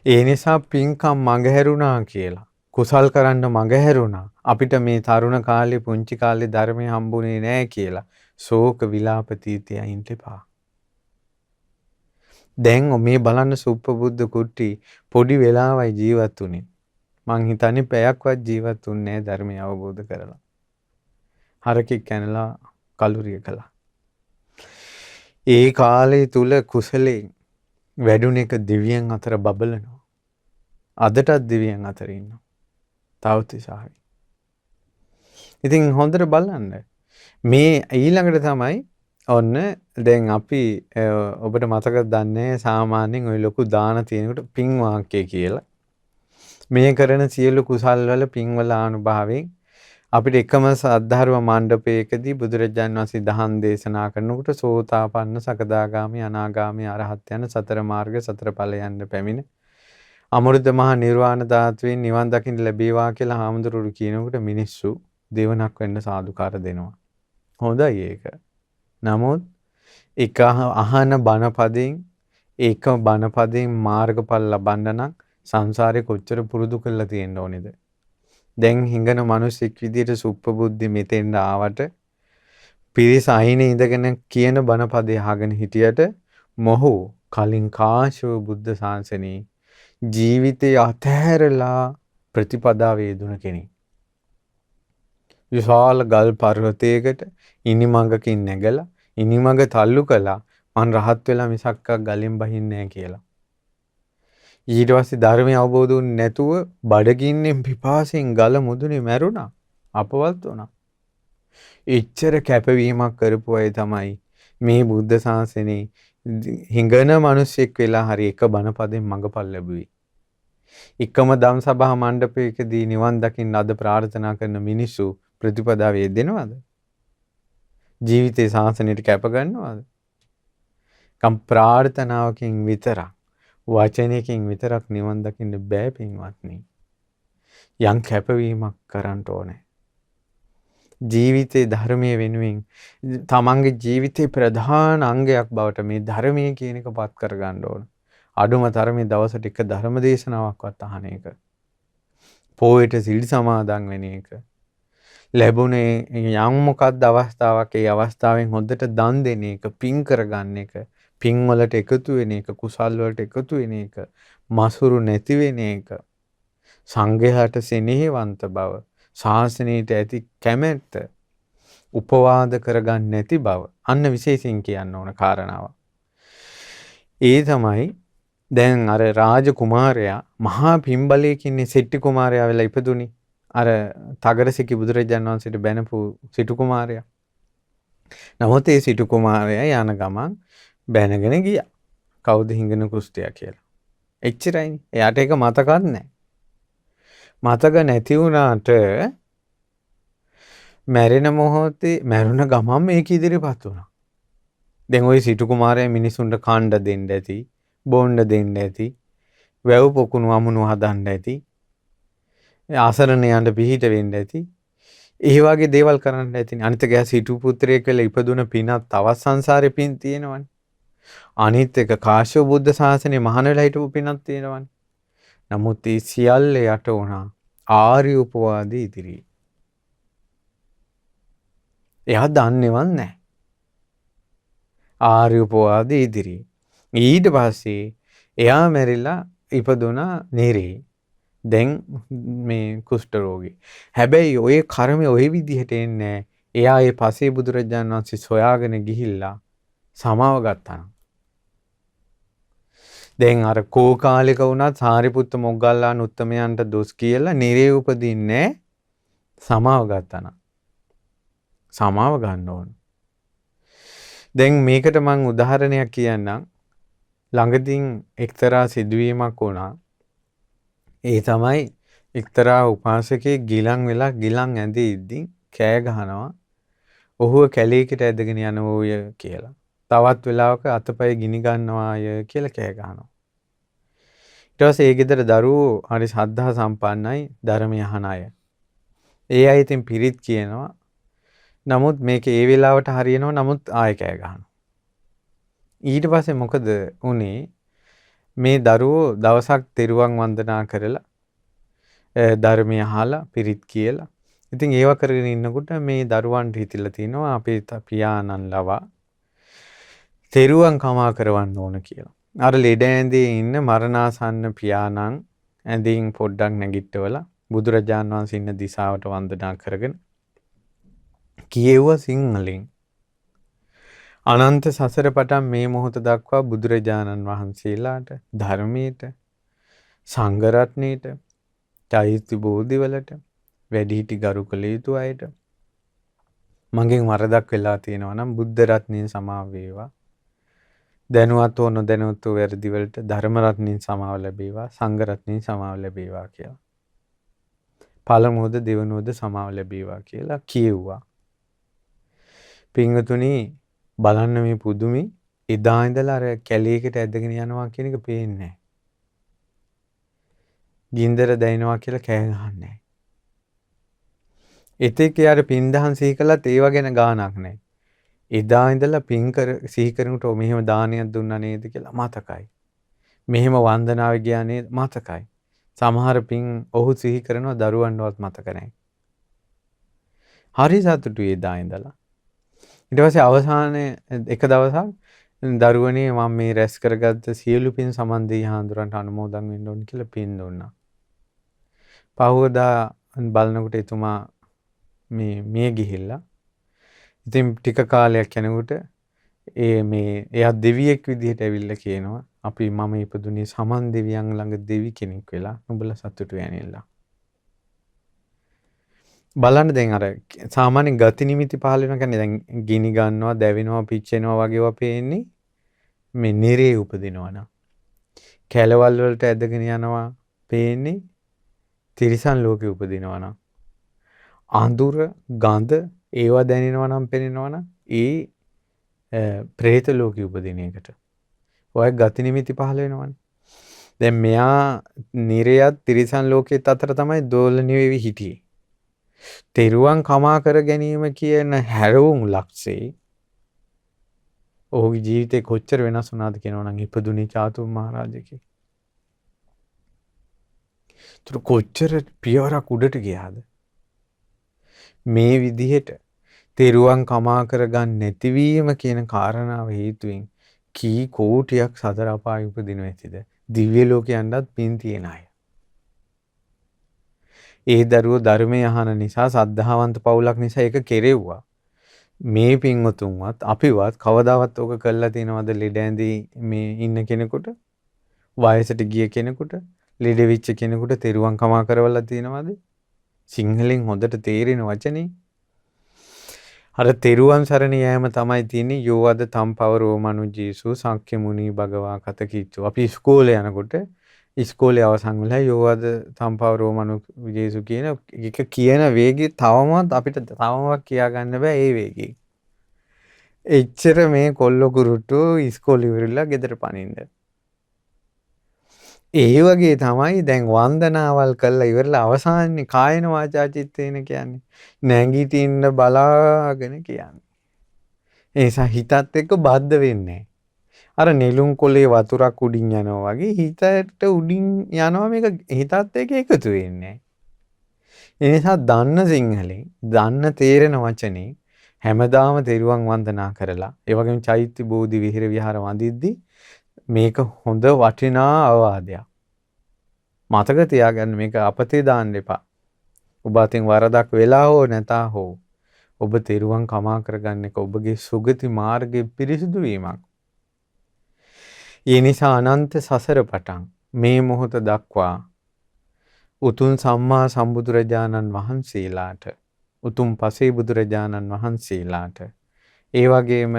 ඒ නිසා පින්කම් මඟහැරුණා කියලා කුසල් කරන්න මගහැරුණා. අපිට මේ තරුණ කාලේ පුංචි කාලේ ධර්මය හම්බුනේ නැහැ කියලා ශෝක විලාප තීතය අයින් එපා. දැන් මේ බලන්න සුප්පබුද්ධ කුට්ටි පොඩි වෙලාවයි ජීවත් වුනේ. මං හිතන්නේ පැයක්වත් ජීවත් වුන්නේ නැහැ ධර්මය අවබෝධ කරලා. හරකෙක් කනලා කලුරිය කළා. ඒ කාලේ තුල කුසලයෙන් වැඩුණ එක දිව්‍යයන් අතර බබලනවා. අදටත් දිව්‍යයන් අතර ඉන්නවා. තවතිසාවි. ඉතින් හොඳට බලන්න. මේ ඊළඟට තමයි ඔන්න දැන් අපි ඔබට මතක දන්නේ සාමාන්‍යයෙන් ওই ලොකු දාන තියෙනකොට පින් වාක්‍ය කියලා. මේ කරන සියලු කුසල් වල පින් වල අනුභවයෙන් අපිට එකම සද්ධර්ම මණ්ඩපයකදී බුදුරජාණන් වහන්සේ දහම් දේශනා කරනකොට සෝතාපන්න සකදාගාමි අනාගාමි අරහත් යන සතර මාර්ග සතර ඵල යන්න පැමිණ අමෘත මහ නිර්වාණ ධාතුවෙන් නිවන් දකින්න ලැබේවා කියලා හාමුදුරුවෝ කියනකොට මිනිස්සු දෙවනක් වෙන්න සාදුකාර දෙනවා. හොඳයි ඒක. නමුත් එක අහන බණපදයෙන් ඒක බණපදයෙන් මාර්ගඵල ලබන්න නම් සංසාරේ කොච්චර පුරුදු කරලා තියෙන්න ඕනේද? දැන් හිඟන මිනිස්සෙක් විදියට සුප්පබුද්ධි මෙතෙන්ට ආවට පිරිස අයිනේ ඉඳගෙන කියන බණපදේ අහගෙන හිටියට මොහු කලින් කාශ්‍යප බුද්ධ ශාසනයේ ජීවිතය අතහැරලා ප්‍රතිපදාවේ යෙදුණ කෙනෙක්. විශාල ගල් පර්වතයකට ඉනිමඟකින් නැගලා ඉනිමඟ තල්ලු කළා මං රහත් වෙලා මිසක්ක ගලෙන් බහින්නේ නැහැ කියලා. ඊට පස්සේ ධර්මය අවබෝධ වුනේ නැතුව බඩගින්නෙන් පිපාසයෙන් ගල මුදුනේ මැරුණා. අපවත් වුණා. එච්චර කැපවීමක් කරපු අය තමයි මේ බුද්ධ ශාසනයේ හිඟන මිනිසෙක් වෙලා හරි එක බණපදෙන් මඟපල් ලැබුවේ. එකම ධම් සභා මණ්ඩපයකදී නිවන් දකින්න අද ප්‍රාර්ථනා කරන මිනිස්සු ප්‍රතිපදාවේ යෙදෙනවද? ජීවිතේ ශාසනයට කැප ගන්නවද? කම් ප්‍රාර්ථනාවකින් විතරක් වචනයකින් විතරක් නිවන් දකින්න බෑ පින්වත්නි. යම් කැපවීමක් කරන්න ඕනේ. ජීවිතේ ධර්මයේ වෙනුවෙන් තමන්ගේ ජීවිතේ ප්‍රධාන අංගයක් බවට මේ ධර්මයේ කියන එක පත් කරගන්න ඕන. අඩුම තරමේ දවසට එක ධර්ම දේශනාවක්වත් අහන එක. පොයට සිල් සමාදන් වෙන එක. ලැබුණේ යම් මොකක්ද අවස්ථාවක් ඒ අවස්ථාවෙන් හොඳට දන් දෙන එක, පින් කරගන්න එක, පින් වලට එකතු වෙන එක, කුසල් වලට එකතු වෙන එක, මසුරු නැති වෙන එක, සංඝයාට සෙනෙහවන්ත බව, ශාසනයට ඇති කැමැත්ත උපවාද කරගන්න නැති බව අන්න විශේෂයෙන් කියන්න ඕන කාරණාව. ඒ තමයි දැන් අර රාජ කුමාරයා මහා පින්බලයකින් සෙට්ටි කුමාරයා වෙලා ඉපදුනේ. අර තගරසිකි බුදුරජාණන් වහන්සේට බැනපු සිටු කුමාරයා. නමුත් ඒ සිටු කුමාරයා යන ගමන් බැනගෙන ගියා. කවුද හිඟන කුස්තියා කියලා. එච්චරයිනේ. එයාට ඒක මතකත් නැහැ. මතක නැති වුණාට මැරෙන මොහොතේ මැරුණ ගමන් මේක ඉදිරියපත් වුණා. දැන් ওই සිටු කුමාරයා මිනිසුන්ට කණ්ඩ දෙන්න ඇති, බොණ්ඩ දෙන්න ඇති, වැව් පොකුණු අමුණු හදන්න ඇති, ආසරණයන්ට පිහිට වෙන්න ඇති. ඒ වගේ දේවල් කරන්න ඇතිනේ. අනිත් එක සිටු පුත්‍රයෙක් වෙලා ඉපදුන පිනක් තවත් සංසාරේ පින් තියෙනවනේ. අනිත් එක කාශ්‍යප බුද්ධ ශාසනයේ මහාන වෙලා හිටපු පිනක් තියෙනවනේ. නමුත් ඒ සියල්ල යට වුණා ආර්ය උපවාදී ඉදිරියේ. එයා දන්නේවත් නැහැ. ආර්ය උපවාදී ඉදිරියේ. ඊට පස්සේ එයා මැරිලා ඉපදුනා නිරේ. දැන් මේ කුෂ්ඨ රෝගී. හැබැයි ওই කර්මය ওই විදිහට එන්නේ එයා ඒ පසේ බුදුරජාණන් වහන්සේ සොයාගෙන ගිහිල්ලා සමාව ගත්තා. දැන් අර කෝකාලික වුණත් සාරිපුත්ත මොග්ගල්ලාන උත්තමයන්ට දොස් කියලා නිරේ උපදින්නේ සමාව ගත්තා. සමාව ගන්න ඕන. දැන් මේකට මම උදාහරණයක් කියන්නම්. ළඟදීන් එක්තරා සිදුවීමක් වුණා. ඒ තමයි එක්තරා උපාසකයෙක් ගිලන් වෙලා ගිලන් ඇඳේ ඉද්දී කෑ ගහනවා. ඔහුව කැලේකට ඇදගෙන යනෝය කියලා. තවත් වෙලාවක අතපය ගිනි ගන්නවාය කියලා කෑ ගහනවා. ඊට පස්සේ ඒ ගෙදර දරුවෝ හරි ශ්‍රද්ධා සම්පන්නයි ධර්මය අහන අය. ඒ අය ඉතින් පිරිත් කියනවා. නමුත් මේක ඒ වෙලාවට හරියනවා. නමුත් ආයෙ කෑ ගහනවා. ඊට පස්සේ මොකද උනේ? මේ දරුවෝ දවසක් තෙරුවන් වන්දනා කරලා ධර්මය අහලා පිරිත් කියලා. ඉතින් ඒව කරගෙන ඉන්නකොට මේ දරුවන්ට හිතිලා තිනවා අපේ පියාණන් ලවා තෙරුවන් කමා කරවන්න ඕන කියලා. අර ලෙඩ ඇඳේ ඉන්න මරණාසන්න පියාණන් ඇඳින් පොඩ්ඩක් නැගිට්ටවලා බුදුරජාණන් වහන්සේ ඉන්න දිශාවට වන්දනා කරගෙන කියෙව්වා සිංහලෙන්. අනන්ත සසර පටන් මේ මොහොත දක්වා බුදුරජාණන් වහන්සේලාට ධර්මයට සංඝ රත්නයට චෛත්‍ය බෝධිවලට වැඩිහිටි ගරු කළ යුතු අයට මගෙන් වරදක් වෙලා තියෙනවා නම් බුද්ධ රත්නයෙන් සමාව වේවා. දැනුවත් හෝ නොදැනුවත් වූ වැරදි වලට ධර්ම රත්නයෙන් සමාව ලැබේවා, සංඝ රත්නයෙන් සමාව ලැබේවා කියලා. පළමුවද දෙවනුවද සමාව ලැබේවා කියලා කියෙව්වා. පින්වතුනි බලන්න මේ පුදුමි එදා ඉඳලා අර කැලේකට ඇදගෙන යනවා කියන එක පේන්නේ නැහැ. ගින්දර දැනෙනවා කියලා කෑ ගහන්නේ නැහැ. එතෙක් යාර පින්දහන් සිහි කළත් ඒව ගැන ගාණක් නැහැ. එදා ඉඳලා පින් කර සිහි කරනකොට මෙහෙම දානයක් දුන්නා නේද කියලා මතකයි. මෙහෙම වන්දනාව ගියා නේද මතකයි. සමහර පින් ඔහු සිහි කරනවා දරුවන්වත් මතක නැහැ. හරි සතුටුයි එදා ඉඳලා. ඊට පස්සේ අවසානයේ එක දවසක් දරුවනේ මම මේ රැස් කරගත්ත සියලු පින් සමන් දෙයි හාමුදුරන්ට අනුමෝදන් වෙන්න ඕන කියලා පින් දුන්නා. පහවදා බලනකොට එතුමා මේ ගිහිල්ලා. ඉතින් ටික කාලයක් යනකොට එයා දෙවියෙක් විදිහට ඇවිල්ලා කියනවා අපි මම ඉපදුනේ සමන් දෙවියන් ළඟ දෙවි කෙනෙක් වෙලා නුඹලා සතුටු වෙන්නilla. බලන්න දැන් අර සාමාන්‍ය ගති නිමිති පහල වෙනවා කියන්නේ දැන් ගිනි ගන්නවා දැවෙනවා පිච්චෙනවා වගේ ඒවා පේන්නේ මේ නිරේ උපදිනවා නම් කැලවල් වලට ඇදගෙන යනවා පේන්නේ තිරිසන් ලෝකෙ උපදිනවා නම් අඳුර ගඳ ඒවා දැනෙනවා නම් පෙනෙනවා නම් ප්‍රේත ලෝකෙ උපදින එකට ඔය ගති නිමිති පහල වෙනවනේ. දැන් මෙයා නිරයත් තිරිසන් ලෝකෙත් අතර තමයි දෝලණය වෙවි හිටියේ. තෙරුවන් කමා කර ගැනීම කියන හැරවුම් ලක්ෂේ ඔහුගේ ජීවිතේ කොච්චර වෙනස් වුණාද කියනවනම් ඉපදුනේ චාතුම් මහරජකේ. ඒතර කොච්චර පියවරක් උඩට ගියාද? මේ විදිහට තෙරුවන් කමා කරගන්න නැතිවීම කියන කාරණාව හේතුවෙන් කී කෝටියක් සතර අපාය උපදිනව ඇතිද? දිව්‍ය ලෝකයන්වත් පින් තියෙන අය. ඒ දරුවෝ ධර්මය අහන නිසා සද්ධාවන්ත පවුලක් නිසා ඒක කෙරෙව්වා. මේ පින්වතුන්වත් අපිවත් කවදාවත් ඕක කළා තියනවද? ලෙඩ ඇඳි මේ ඉන්න කෙනෙකුට, වයසට ගිය කෙනෙකුට, ලෙඩ වෙච්ච කෙනෙකුට තෙරුවන් කමා කරවලා තියනවද? සිංහලෙන් හොඳට තේරෙන වචනේ. අර තෙරුවන් සරණ යෑම තමයි තියෙන්නේ යෝවද තම්පවරෝ මනුජීසු සංඛ්‍ය මුනි භගවා කතකිච්චු. අපි ඉස්කෝලේ යනකොට ඉස්කෝලේ අවසන් වෙලා යෝවද තම්පවරෝ මනුජීසු කියන එක කියන වේගය තවමත් අපිට තවමවත් කියා ගන්න බෑ ඒ වේගය. එච්චර මේ කොල්ල කුරුට්ටු ඉස්කෝලේ ඉවරලා ගෙදර පනින්න. ඒ වගේ තමයි දැන් වන්දනාවල් කළා ඉවරලා අවසානයේ කායන වාචා චිත්තේන කියන්නේ නැගිටින්න බලාගෙන කියන්නේ. ඒ නිසා හිතත් එක්ක බද්ධ වෙන්නේ. අර නෙළුම් කොලේ වතුරක් උඩින් යනවා වගේ හිතට උඩින් යනවා මේක හිතත් එක්ක එකතු වෙන්නේ. ඒ නිසා දන්න සිංහලෙන් දන්න තේරෙන වචනේ හැමදාම තෙරුවන් වන්දනා කරලා ඒ වගේම චෛත්‍ය බෝධි විහෙර විහාර වඳිද්දී මේක හොඳ වටිනා අවවාදයක්. මතක තියාගන්න මේක අපතේ දාන්න එපා. ඔබ අතින් වරදක් වෙලා හෝ නැතා හෝ ඔබ තෙරුවන් කමා කරගන්න එක ඔබගේ සුගති මාර්ගයේ පිරිසිදු වීමක්. ඒ නිසා අනන්ත සසර පටන් මේ මොහොත දක්වා උතුම් සම්මා සම්බුදුරජාණන් වහන්සේලාට උතුම් පසේ බුදුරජාණන් වහන්සේලාට ඒ වගේම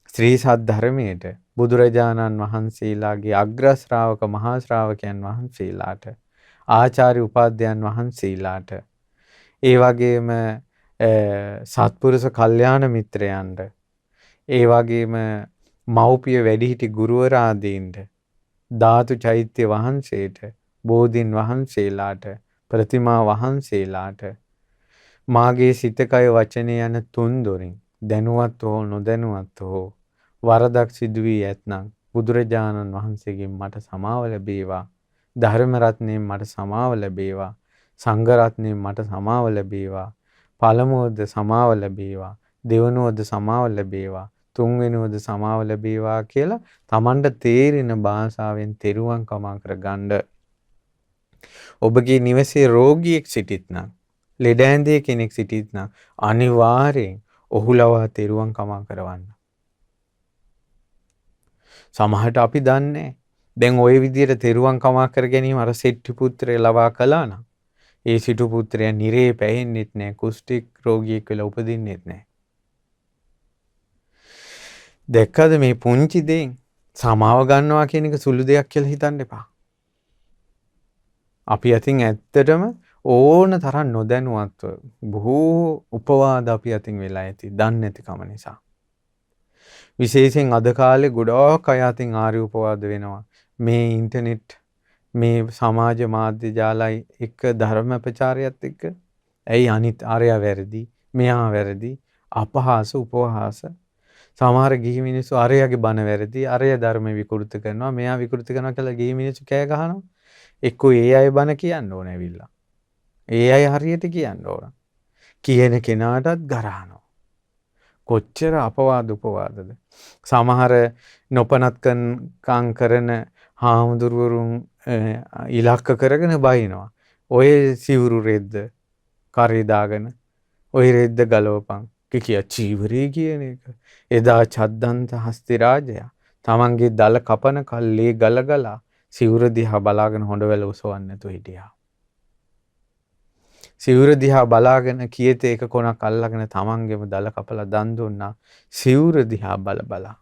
ශ්‍රී සද්ධර්මයට බුදුරජාණන් වහන්සේලාගේ අග්‍ර ශ්‍රාවක මහා ශ්‍රාවකයන් වහන්සේලාට ආචාර්ය උපාධ්‍යයන් වහන්සේලාට ඒ වගේම සත්පුරුෂ කල්යාණ මිත්‍රයන්ට ඒ වගේම මව්පිය වැඩිහිටි ගුරුවර ආදීන්ට ධාතු චෛත්‍ය වහන්සේට බෝධීන් වහන්සේලාට ප්‍රතිමා වහන්සේලාට මාගේ සිත කය වචනය යන තුන් දොරින් දැනුවත් හෝ නොදැනුවත් හෝ වරදක් සිදු වී ඇතනම් බුදුරජාණන් වහන්සේගෙන් මට සමාව ලැබේවා. ධර්ම රත්නයෙන් මට සමාව ලැබේවා. සංඝ රත්නයෙන් මට සමාව ලැබේවා. පළමුවද සමාව ලැබේවා. දෙවනුවද සමාව ලැබේවා. තුන්වෙනුවද සමාව ලැබේවා කියලා Tamanට තේරෙන භාෂාවෙන් තෙරුවන් කමා කරගන්න. ඔබගේ නිවසේ රෝගියෙක් සිටිත් නම්, ලෙඩ ඇඳේ කෙනෙක් සිටිත් නම් අනිවාර්යෙන් ඔහු ලවා තෙරුවන් කමා කරවන්න. සමහරට අපි දන්නේ දැන් ওই විදියට තෙරුවන් කමා කර ගැනීම අර සෙට්ටි පුත්‍රය ලවා කළා නම් ඒ සිටු පුත්‍රයා නිරේ පැහෙන්නෙත් නැහැ, කුෂ්ඨික රෝගියෙක් වෙලා උපදින්නෙත් නැහැ. දැක්කද මේ පුංචි දෙයින් සමාව ගන්නවා කියන එක සුළු දෙයක් කියලා හිතන්න එපා. අපි අතින් ඇත්තටම ඕන තරම් නොදැනුවත්ව බොහෝ උපවාද අපි අතින් වෙලා ඇති, දන්නේ නැතිකම නිසා. විශේෂයෙන් අද කාලේ ගොඩාක් අය අතින් ආර්ය උපවාද වෙනවා. මේ ඉන්ටර්නෙට්, මේ සමාජ මාධ්‍ය ජාලයි එක්ක ධර්ම ප්‍රචාරයත් එක්ක ඇයි අනිත් ආර්යා වැරදි, මෙහා වැරදි, අපහාස උපහාස. සමහර ගිහි මිනිස්සු ආර්යගේ බණ වැරදි, ආර්ය ධර්ම විකෘති කරනවා, මෙහා විකෘති කරනවා කියලා ගිහි මිනිස්සු කෑ ගහනවා. එක්කෝ ඒ අය බණ කියන්න ඕන ඇවිල්ලා. ඒ අය හරියට කියන්න ඕන. කියන කෙනාටත් ගරහනවා. කොච්චර අපවාද උපවාදද. සමහර නොපනත්කම් කරන හාමුදුරුවරුන් ඉලක්ක කරගෙන බයිනවා. ඔය සිවුරු රෙද්ද කරේ දාගෙන ඔය රෙද්ද ගලවපන් කිය චීවරේ කියන එක. එදා චද්දන්ත හස්ති රාජයා තමන්ගේ දල කපන කල්ලේ ගලගලා සිවුර දිහා බලාගෙන හොඬවැල උසවන්නේ නැතුව හිටියා. සිවුර දිහා බලාගෙන කීයත එක කොනක් අල්ලගෙන තමන්ගේම දල කපලා දන් දුන්නා සිවුර දිහා බලා.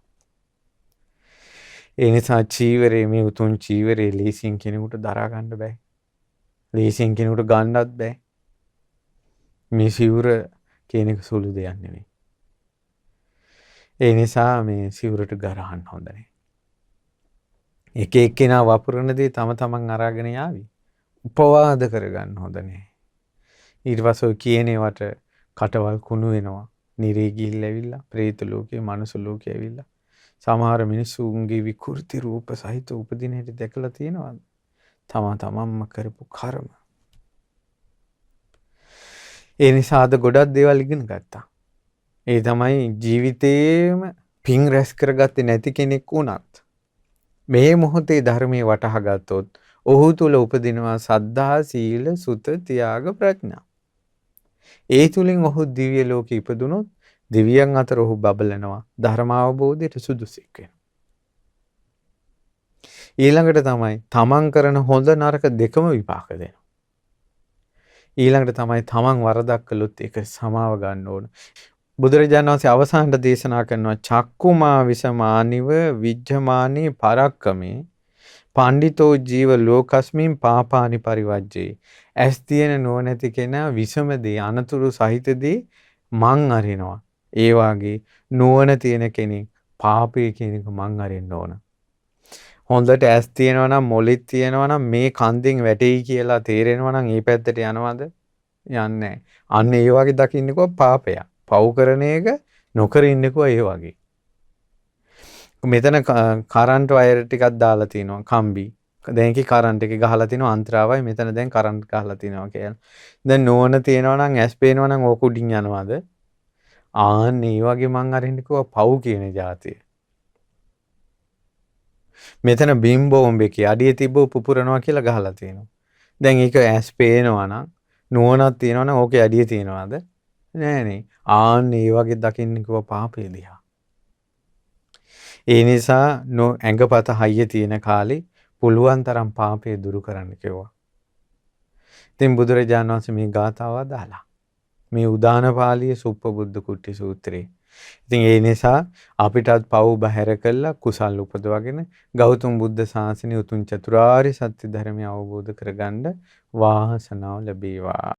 ඒ නිසා චීවරේ, මේ උතුම් චීවරේ ලීසින් කෙනෙකුට දරා ගන්න බෑ. ලීසින් කෙනෙකුට ගන්නත් බෑ. මේ සිවුර කියන එක සුළු දෙයක් නෙවෙයි. ඒ නිසා මේ සිවුරට ගරහන්න හොඳ නැහැ. එක එක්කෙනා වපුරන දේ තම තමන් අරගෙන යාවි. උපවාද කරගන්න හොඳ නැහැ. ඊට පස්සේ කියනේවට කටවල් කුණු වෙනවා. නිරේ ගිහිල්ලා ඇවිල්ලා പ്രേත ලෝකේ, මනුස්ස ලෝකේ ඇවිල්ලා. සමහර මිනිස්සුන්ගේ විකෘති රූප සහිත උපදින හැටි දැකලා තියෙනවද? තමන්ම කරපු කර්ම. ඒ නිසා අද ගොඩක් දේවල් ඉගෙන ගත්තා. ඒ තමයි ජීවිතේම පිං රැස් කරගත්තේ නැති කෙනෙක් වුණත් මේ මොහොතේ ධර්මයේ වටහා ගත්තොත් ඔහු තුල උපදිනවා සද්ධා, සීල, සුත, ත්‍යාග, ප්‍රඥා. ඒ තුලින් ඔහු දිව්‍ය ලෝකෙ ඉපදුනොත් දෙවියන් අතර ඔහු බබලනවා, ධර්ම අවබෝධයට සුදුසෙක් වෙනවා. ඊළඟට තමයි තමන් කරන හොඳ නරක දෙකම විපාක දෙනවා. ඊළඟට තමයි තමන් වරදක් කළොත් ඒක සමාව ගන්න ඕන. බුදුරජාණන් වහන්සේ අවසානට දේශනා කරනවා චක්කුමා විසමානිව විජ්ජමානී පරක්කමේ පණ්ඩිතෝ ජීව ලෝකස්මින් පාපානි පරිවජ්ජේ. ඇස් තියෙන නුවණැති කෙනා විසමදී අනතුරු සහිතදී මං අරිනවා. ඒ වාගේ නුවණ තියෙන කෙනෙක් පාපය කියන එක මං අරින්න ඕන. හොඳට ඇස් තියෙනවා නම්, මොළෙත් තියෙනවා නම් මේ කන්දෙන් වැටෙයි කියලා තේරෙනවා නම් ඒ පැත්තට යනවද? යන්නේ නැහැ. අන්න ඒ වගේ දකින්නකෝ පාපයක්. පව් කරන එක නොකර ඉන්නකෝ ඒ වගේ. මෙතන කරන්ට් වයර් ටිකක් දාලා තිනවා කම්බි. දැන් කි කරන්ට් එක ගහලා තිනවා අන්තරාවයි, මෙතන දැන් කරන්ට් ගහලා තිනවා කියලා. දැන් නෝන තියනවා නම් ඇස් පේනවා නම් ඕක උඩින් යනවාද? ආන්න ඒ වගේ මං අරින්නකෝ පව් කියන જાතිය. මෙතන බිම් බෝම්බේකේ අඩිය තිබ්බ පුපුරනවා කියලා ගහලා තිනවා. දැන් ඒක ඇස් පේනවා නම් නුවණක් තියනවා නම් ඕකේ අඩිය තියනවාද? නෑනේ. ආන්න ඒ වගේ දකින්න කිව්ව පාපේ දිහා. ඒ නිසා ඇඟපත හයිය තියෙන කාලේ පුළුවන් තරම් පාපේ දුරු කරන්න කිව්වා. ඉතින් බුදුරජාණන් වහන්සේ මේ ගාථාව දාලා මේ උදාන පාළිය සුප්පබුද්ධ කුට්ටි සූත්‍රේ. ඉතින් ඒ නිසා අපිටත් පව් බහැර කළා කුසල් උපදවගෙන ගෞතම බුද්ධ ශාසනය උතුම් චතුරාර්ය සත්‍ය ධර්මය අවබෝධ කරගන්න වාසනාව ලැබේවා.